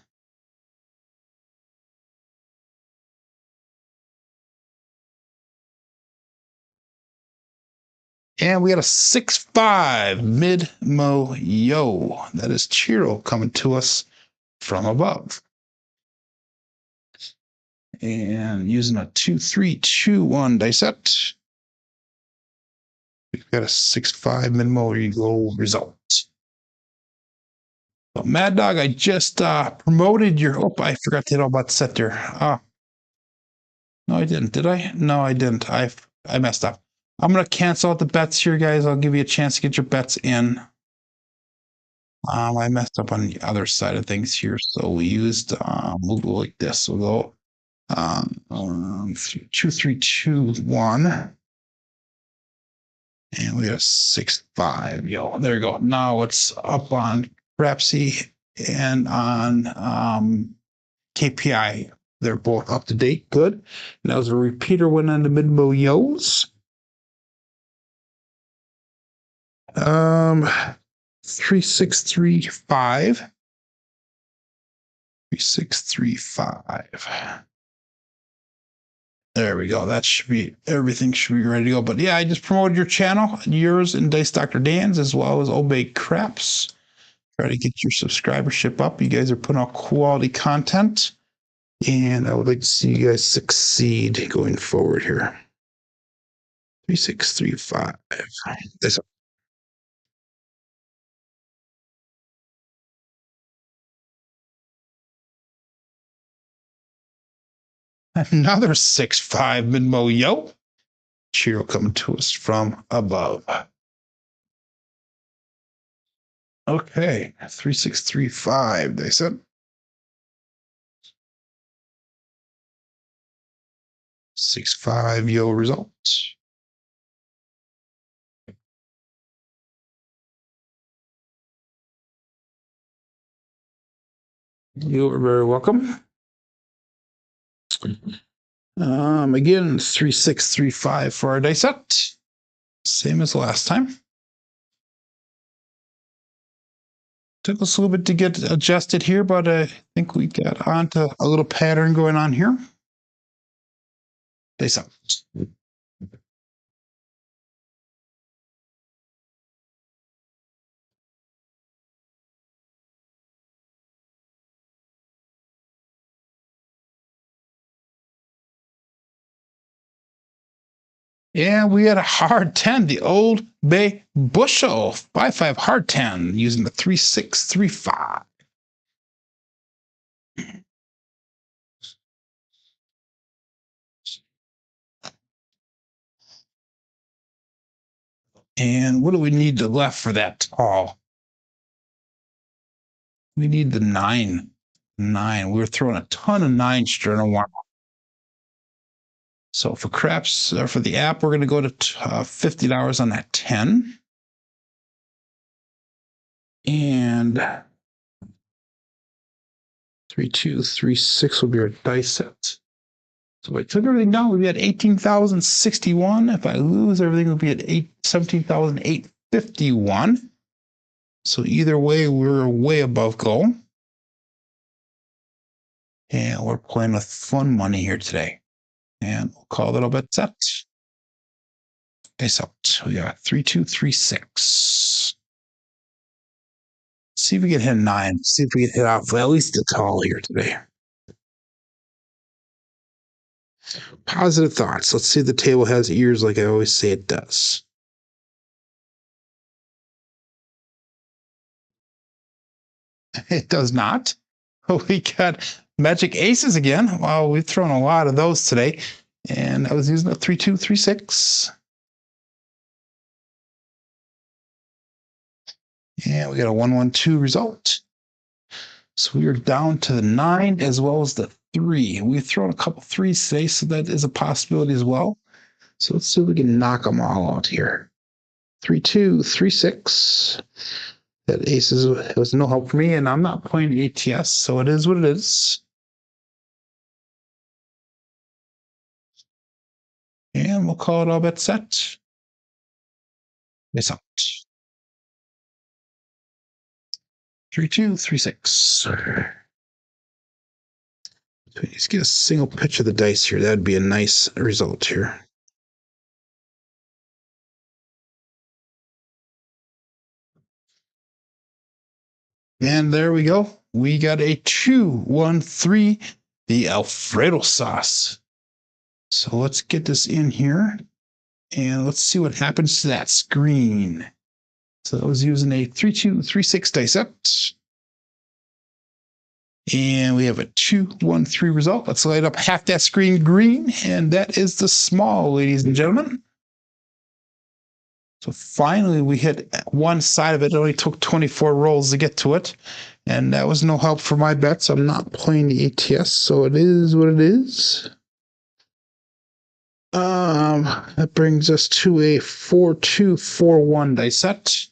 And we got a 6-5 mid-mo yo. That is Chiro coming to us from above. And using a 2-3-2-1 dice set. We've got a 6-5 mid-mo yo result. So Mad Dog, I just promoted your. Oh, I forgot to hit all about set there. No, I didn't. Did I? No, I didn't. I messed up. I'm gonna cancel out the bets here, guys. I'll give you a chance to get your bets in. I messed up on the other side of things here, so we used we'll go like this. We'll go 2-3-2-1. And we got a 6-5. Yo, there you go. Now it's up on Crapsee and on KPI. They're both up to date. Good. And that was a repeater win on the mid-mo yos. 3635. 3635. There we go. That should be, everything should be ready to go. But yeah, I just promoted your channel, yours and Dice Dr. Dan's, as well as Obey Craps. Try to get your subscribership up. You guys are putting out quality content, and I would like to see you guys succeed going forward here. 3635. That's another 6-5 mid-mo yo. Cheer coming to us from above. Okay, 3635, they said. 6-5 yo results. You are very welcome. Again, 3635 for our dice set. Same as last time. Took us a little bit to get adjusted here, but I think we got onto a little pattern going on here. Dice up. And we had a hard 10, the Old Bay Bushel, 5-5 hard 10, using the 3635. And what do we need to left for that tall? We need the 9. 9. We were throwing a ton of 9s during a while. So for craps, for the app, we're going to go to $50 on that 10. And 3236 will be our dice set. So if I took everything down, we'd be at 18,061. If I lose, everything will be at 17,851. So either way, we're way above goal. And we're playing with fun money here today. And we'll call it a bet set. Dice out. We got 3236. See if we can hit 9. See if we can hit off at least a tall here today. Positive thoughts. Let's see if the table has ears like I always say it does. It does not. We got magic aces again. Wow, we've thrown a lot of those today. And I was using a 3236. And we got a 112 result. So we are down to the 9 as well as the 3. We've thrown a couple 3s today, so that is a possibility as well. So let's see if we can knock them all out here. 3236. That aces was no help for me, and I'm not playing ATS, so it is what it is. And we'll call it all bet set. It's out. 3236. Let's get a single pitch of the dice here. That'd be a nice result here. And there we go. We got a 2-1-3, the Alfredo sauce. So let's get this in here and let's see what happens to that screen. So I was using a 3236 dice set. And we have a 2-1-3 result. Let's light up half that screen green. And that is the small, ladies and gentlemen. So finally, we hit one side of it. It only took 24 rolls to get to it. And that was no help for my bets. I'm not playing the ATS, so it is what it is. That brings us to a 4-2-4-1 dice set.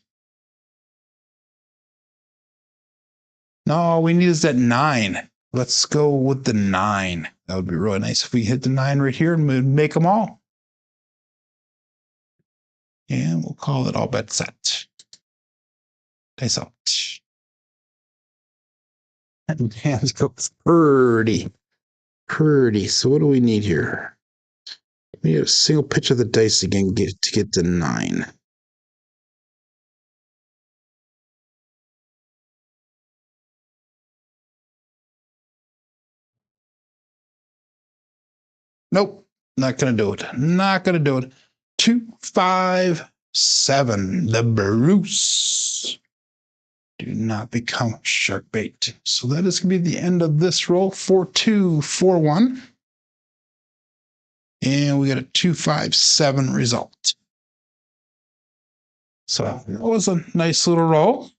No, we need is that 9. Let's go with the 9. That would be really nice if we hit the 9 right here and make them all. And we'll call it all bet set. Dice out. And hands goes pretty. So what do we need here? We need a single pitch of the dice again to get to 9. Nope, not gonna do it. Not gonna do it. 2, 5, 7. The Bruce. Do not become shark bait. So that is gonna be the end of this roll. 4-2-4-1. And we got a 2-5-7 result. So that was a nice little roll.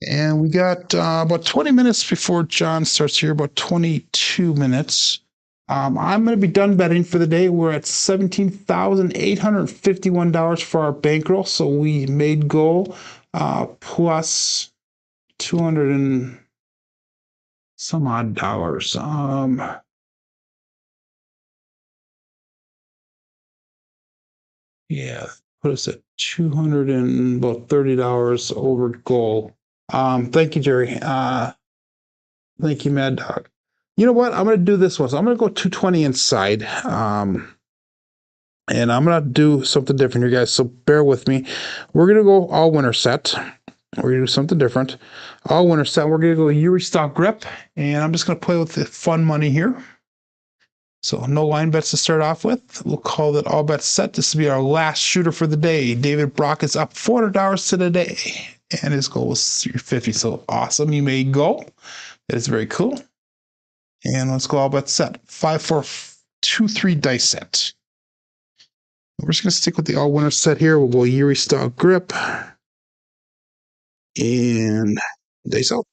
And we got about 20 minutes before John starts here, about 22 minutes. I'm going to be done betting for the day. We're at $17,851 for our bankroll. So we made goal plus 200 and some odd dollars. Yeah, put us at 200 and about $30 over goal. Thank you, Jerry. Thank you, Mad Dog. You know what? I'm going to do this one. So I'm going to go 220 inside. And I'm going to do something different here, guys. So bear with me. We're going to go all winner set. We're going to do something different. All winner set. We're going to go Erie stock grip. And I'm just going to play with the fun money here. So no line bets to start off with. We'll call it all bets set. This will be our last shooter for the day. David Brock is up $400 to the day. And his goal was 350. So awesome. You may go. That is very cool. And let's go all bets set. 5, 4, 2, 3 dice set. We're just going to stick with the all winner set here. We'll go Erie style grip. And dice out.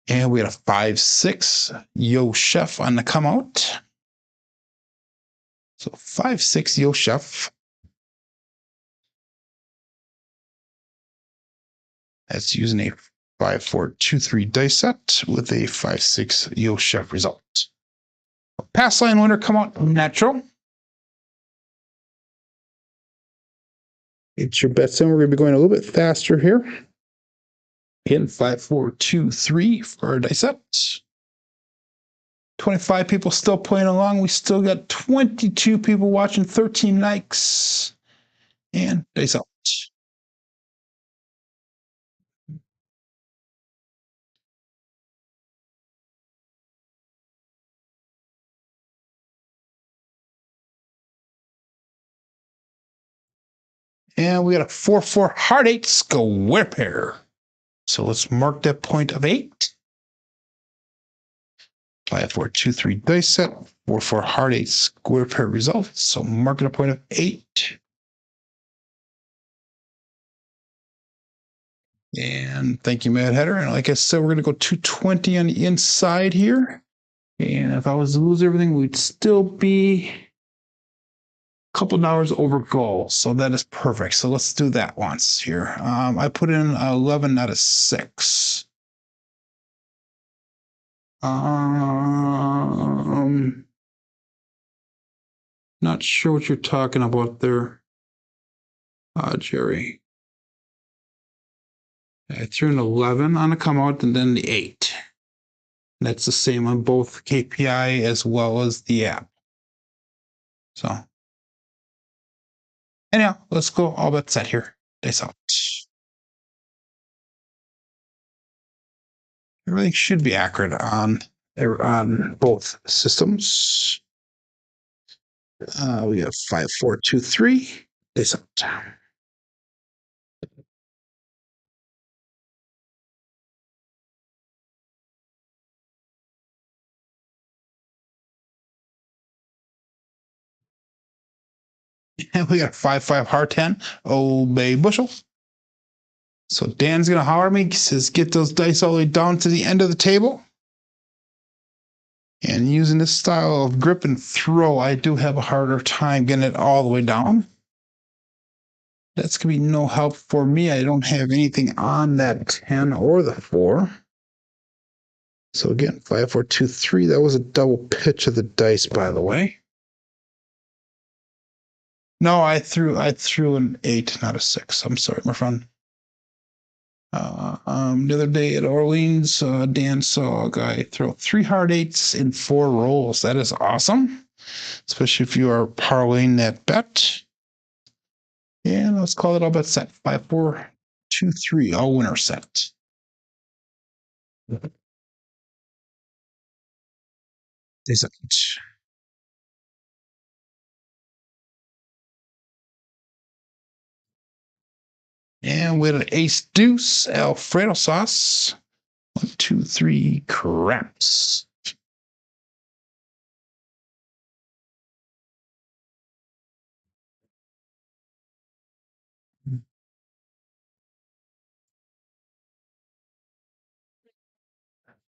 And we got a 5-6 Yo Chef on the come out. So 5-6 Yo Chef. That's using a 5, 4, 2, 3 dice set with a 5-6 Yo Chef result. Pass line winner come out natural. It's your bets in. We're going to be going a little bit faster here. In 5, 4, 2, 3 for our dice set. 25 people still playing along. We still got 22 people watching, 13 likes. And dice out. And we got a 4-4 hard 8 square pair. So let's mark that point of 8. 5, 4, 2, 3 dice set. 4-4 hard 8 square pair results. So marking a point of 8. And thank you, Mad Hatter. And like I said, we're going to go 220 on the inside here. And if I was to lose everything, we'd still be a couple dollars over goal. So that is perfect. So let's do that once here. I put in 11 out of 6. Not sure what you're talking about there, Jerry. I threw an 11 on the come out and then the 8. That's the same on both KPI as well as the app. So anyhow, let's go all bet set here. Dice out. Everything should be accurate on both systems. We have 5, 4, 2, 3. Dice out. And we got a 5-5 hard 10, obey bushel. So Dan's going to holler at me. He says, get those dice all the way down to the end of the table. And using this style of grip and throw, I do have a harder time getting it all the way down. That's going to be no help for me. I don't have anything on that 10 or the 4. So again, 5, 4, 2, 3. That was a double pitch of the dice, by the way. No, I threw an 8, not a 6. I'm sorry, my friend. The other day at Orleans, Dan saw a guy throw 3 hard 8s in 4 rolls. That is awesome, especially if you are parlaying that bet. And let's call it all bet set. 5, 4, 2, 3, all winner set. And with an ace deuce, Alfredo sauce. 1, 2, 3, craps.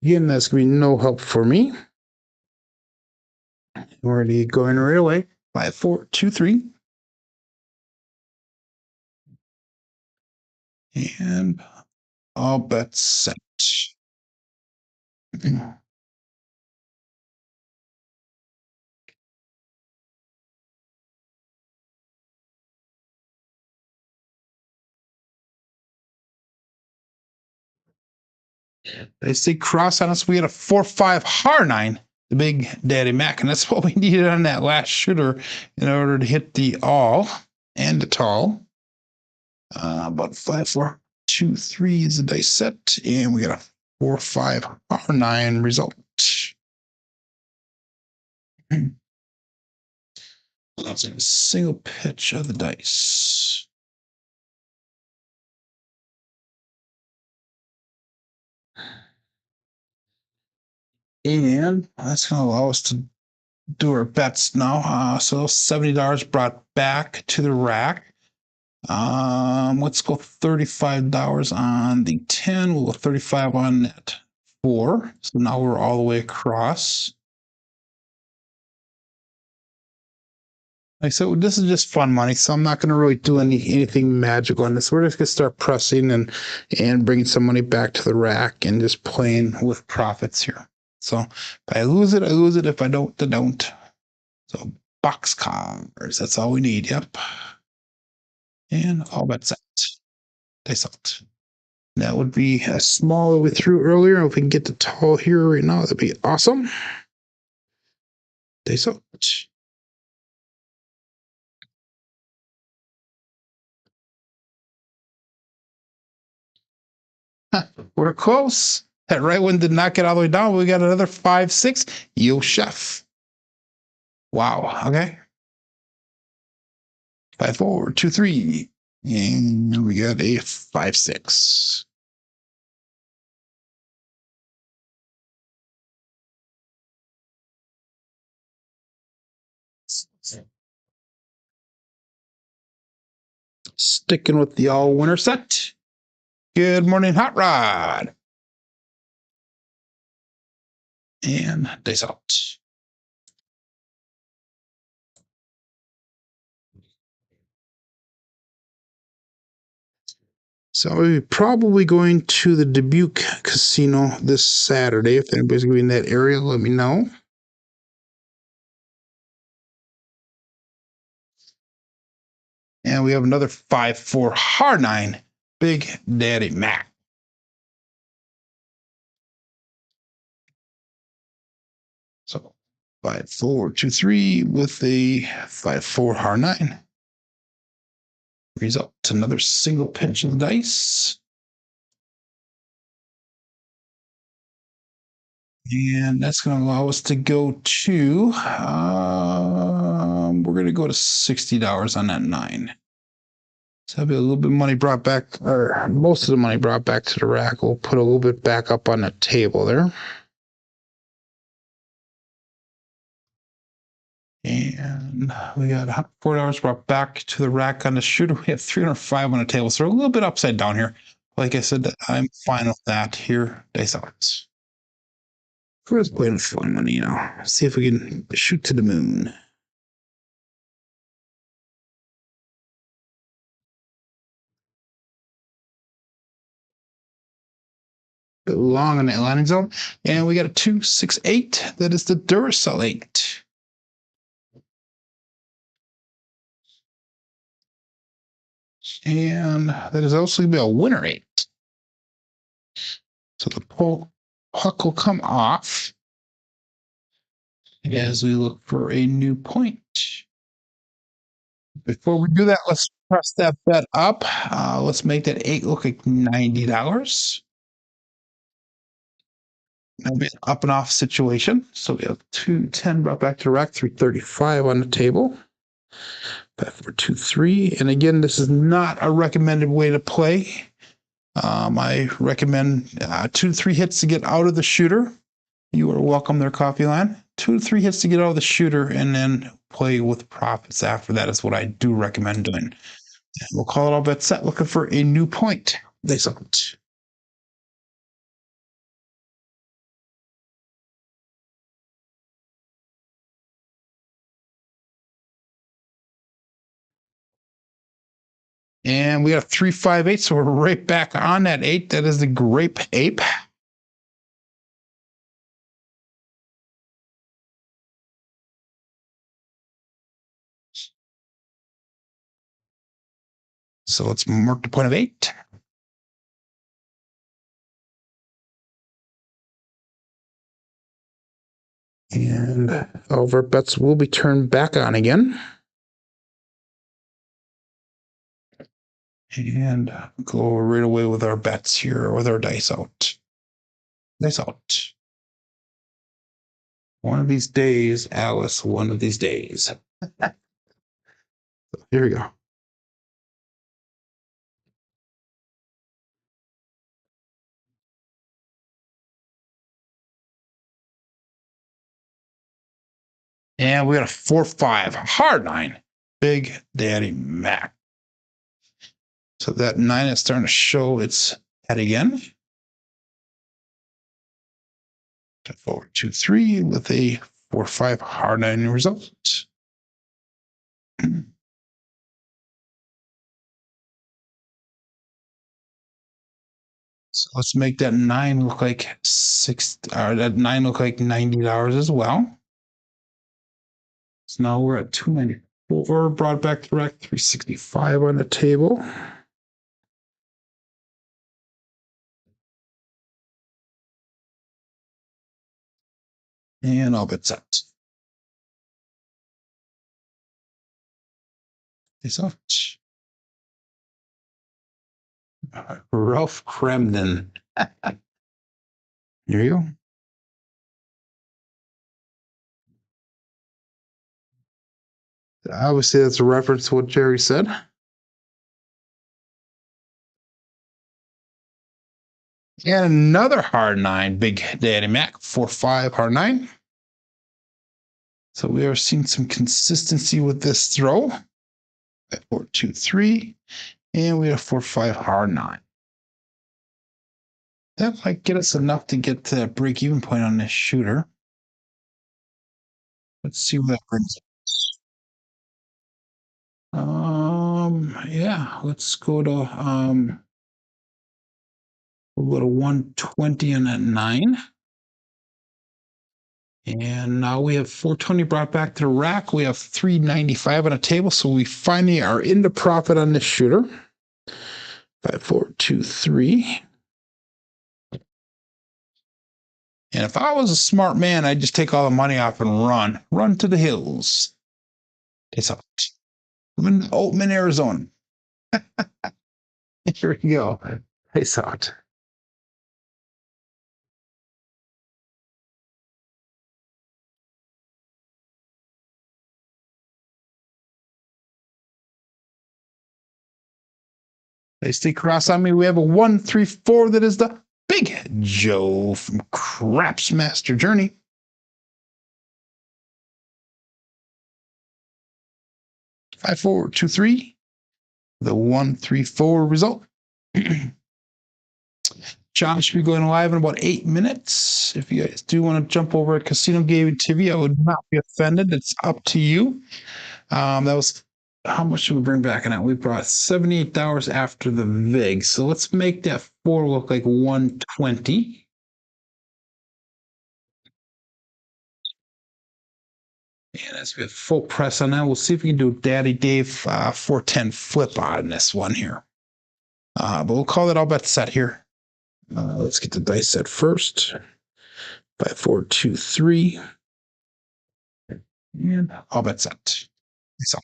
Again, that's going to be no help for me. We're already going right away. 5, 4, 2, 3. And all bets set. They say cross on us. We had a 4-5 har 9, the big daddy Mac, and that's what we needed on that last shooter in order to hit the all and the tall. About 5, 4, 2, 3 is the dice set, and we got a 4-5 har 9 result. That's a single pitch of the dice. And that's going to allow us to do our bets now. So $70 brought back to the rack. Let's go $35 on the 10. We'll go 35 on that 4. So now we're all the way across. Like I said, this is just fun money, so I'm not going to really do anything magical on this. We're just going to start pressing and bringing some money back to the rack and just playing with profits here. So if I lose it, I lose it. If I don't, I don't. So boxcars, that's all we need. Yep. And all bets set. Dice out. That would be a small we threw earlier. If we can get the tall here right now, that'd be awesome. Dice out. We're close. That right one did not get all the way down. We got another 5, 6. Yo, chef. Wow. Okay. 5, 4, 2, 3. And we got a 5, 6. Sticking with the all winner set. Good morning, Hot Rod. And dice out. So we're probably going to the Dubuque Casino this Saturday. If anybody's going to be in that area, let me know. And we have another 5, 4 har 9, Big Daddy Mac. So 5, 4, 2, 3 with the 5, 4 har 9. Result, another single pinch of the dice. And that's going to allow us to go to, we're going to go to $60 on that 9. So that'll be a little bit of money brought back, or most of the money brought back to the rack. We'll put a little bit back up on the table there. And We got $4 brought back to the rack on the shooter. We have 305 on the table, so we're a little bit upside down here. Like I said, I'm fine with that here. Dice out. We're just playing fun money, you know. See if we can shoot to the moon. Long on that landing zone, and we got a 268. That is the Duracell 8. And that is also going to be a winner 8. So the puck will come off as we look for a new point. Before we do that, let's press that bet up. Let's make that 8 look like $90. That'll be an up and off situation. So we have 210 brought back to the rack, 335 on the table. Bet for 2-3. And again, this is not a recommended way to play. I recommend 2 to 3 hits to get out of the shooter. You are welcome there, Coffee Line. 2 to 3 hits to get out of the shooter and then play with profits after that is what I do recommend doing. We'll call it all bet set, looking for a new point. They don't. And we got a 3-5-8, so we're right back on that 8. That is the Grape Ape. So let's mark the point of 8. And all of our bets will be turned back on again. And go right away with our bets here, with our dice out. Dice out. One of these days, Alice, one of these days. Here we go. And we got a 4-5, hard 9. Big Daddy Mac. So that 9 is starting to show its head again. 4, 2, 3 with a 4-5 hard 9 result. So let's make that 9 look like that 9 look like $90 as well. So now we're at 294, brought back to rack, 365 on the table. And all bets set. It's off. Ralph Kremden. Here you go. Obviously, that's a reference to what Jerry said. And another hard 9, Big Daddy Mac, 4-5 hard 9. So we are seeing some consistency with this throw. 4, 2, 3. And we have 4-5 hard 9. That might get us enough to get to that break-even point on this shooter. Let's see what that brings us. Yeah, let's go to we'll go to 120 on that 9. And now we have 420 brought back to the rack. We have 395 on a table, so we finally are into profit on this shooter. 5, 4, 2, 3. And if I was a smart man, I'd just take all the money off and run to the hills. It's out. I'm in Oatman, Arizona. Here we go. It's out. They stay cross on me. We have a 1-3-4 that is the Big Joe from Craps Master Journey. 5, 4, 2, 3. The 1, 3, 4 result. John should be going live in about 8 minutes. If you guys do want to jump over at Casino Gaming TV, I would not be offended. It's up to you. That was how much should we bring back on that? We brought $78 after the VIG. So let's make that 4 look like 120. And as we have full press on that, we'll see if we can do Daddy Dave 410 flip on this one here. But we'll call it all bet set here. Let's get the dice set first. 5, 4, 2, 3. And all bet set. So,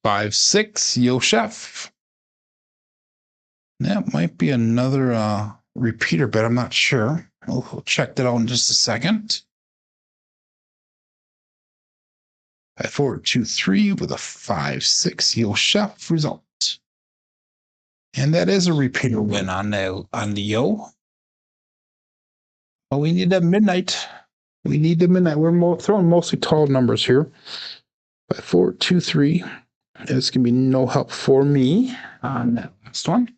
5, 6, Yo Chef. That might be another repeater bet. I'm not sure. We'll check that out in just a second. 5, 4, 2, 3 with a 5, 6 Yo Chef result. And that is a repeater win on the Yo. But we need that midnight. We need the midnight. We're throwing mostly tall numbers here. 5, 4, 2, 3. There's going to be no help for me on that last one.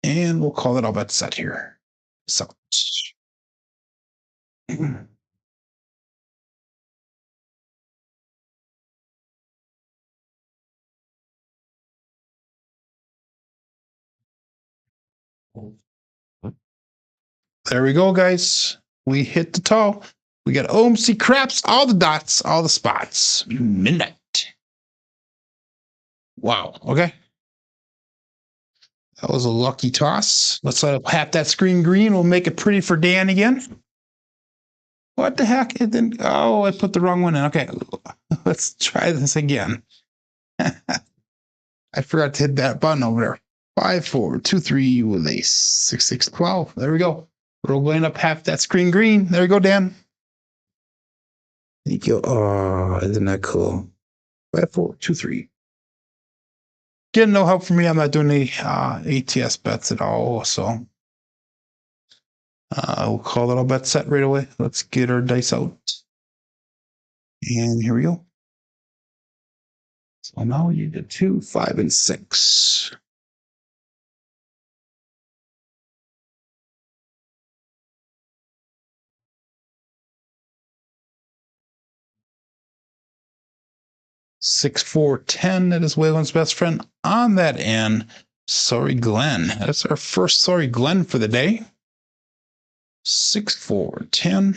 And we'll call it all bet set here. So. There we go, guys. We hit the tall. We got OMC craps, all the dots, all the spots. Midnight. Wow. Okay. That was a lucky toss. Let's have that screen green. We'll make it pretty for Dan again. What the heck? It didn't. Oh, I put the wrong one in. Okay. Let's try this again. I forgot to hit that button over there. 5, 4, 2, 3 with a 6, 6, 12. There we go. We're going up half that screen green. There you go, Dan. Thank you. Oh, isn't that cool? 5, 4, 2, 3. Getting no help from me. I'm not doing any ATS bets at all. So we'll call it all bet set right away. Let's get our dice out. And here we go. So now we need the 2, 5, and 6. Six, 4, 10. That is Waylon's best friend on that end. Sorry, Glenn. That's our first sorry, Glenn for the day. 6, 4, 10.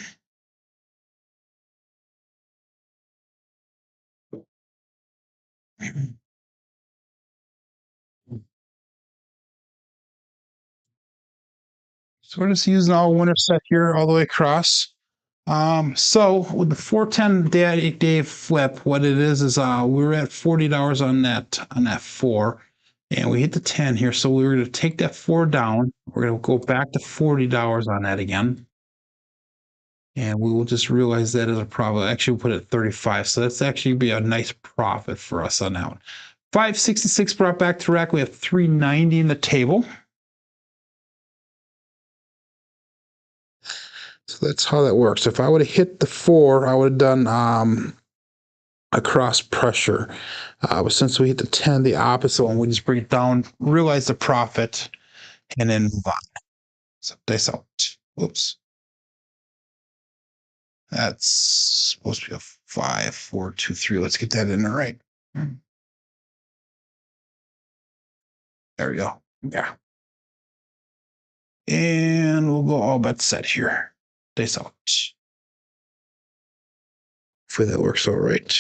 So we're just using all winner set here all the way across. So with the 410 Daddy Dave flip, what it is we were at $40 on that 4, and we hit the 10 here. So we were going to take that 4 down. We're going to go back to $40 on that again. And we will just realize that is a profit. Actually, we'll put it at 35. So that's actually be a nice profit for us on that one. 566 brought back to rack. We have 390 in the table. So that's how that works. If I would have hit the 4, I would have done a cross pressure. But since we hit the 10, the opposite one, we just bring it down, realize the profit, and then move on. So dice out. Whoops. That's supposed to be a 5, 4, 2, 3. Let's get that in there right. There we go. Yeah. And we'll go all bet set here. Dice out. Hopefully that works all right.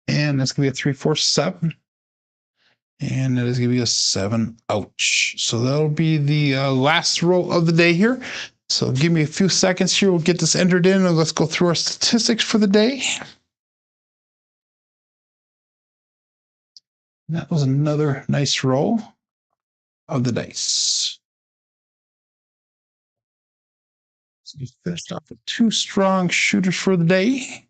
And that's going to be a 3, 4, 7. And that is going to be a 7. Ouch. So that'll be the last roll of the day here. So give me a few seconds here. We'll get this entered in and let's go through our statistics for the day. That was another nice roll of the dice. So we finished off with 2 strong shooters for the day.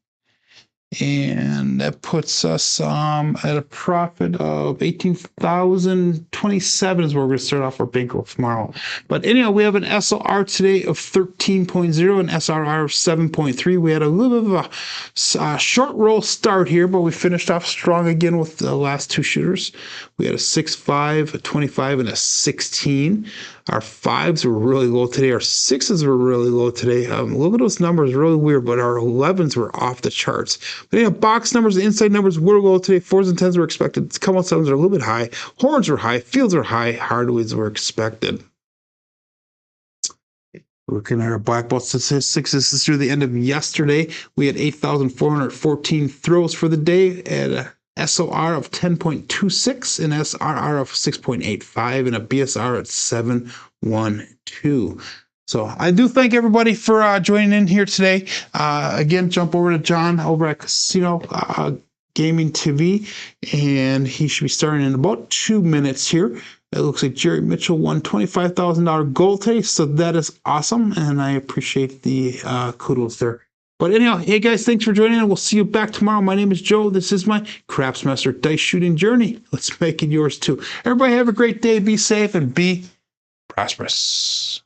And that puts us at a profit of 18,027 is where we're going to start off our bankroll tomorrow. But anyhow, we have an SLR today of 13.0 and SRR of 7.3. We had a little bit of a short roll start here, but we finished off strong again with the last 2 shooters. We had a 6-5, a 25, and a 16. Our 5s were really low today. Our 6s were really low today. Look at those numbers, really weird, but our 11s were off the charts. But yeah, box numbers, the inside numbers were low today. 4s and 10s were expected. Come on, 7s are a little bit high. Horns were high. Fields were high. Hardways were expected. Looking at our black ball statistics, this is through the end of yesterday. We had 8,414 throws for the day at a SOR of 10.26, an SRR of 6.85, and a BSR at 712. So I do thank everybody for joining in here today. Again, jump over to John over at Casino Gaming TV, and he should be starting in about 2 minutes here. It looks like Jerry Mitchell won $25,000 gold today, so that is awesome, and I appreciate the kudos there. But anyhow, hey guys, thanks for joining, and we'll see you back tomorrow. My name is Joe. This is my Craps Master Dice Shooting Journey. Let's make it yours too. Everybody have a great day. Be safe and be prosperous.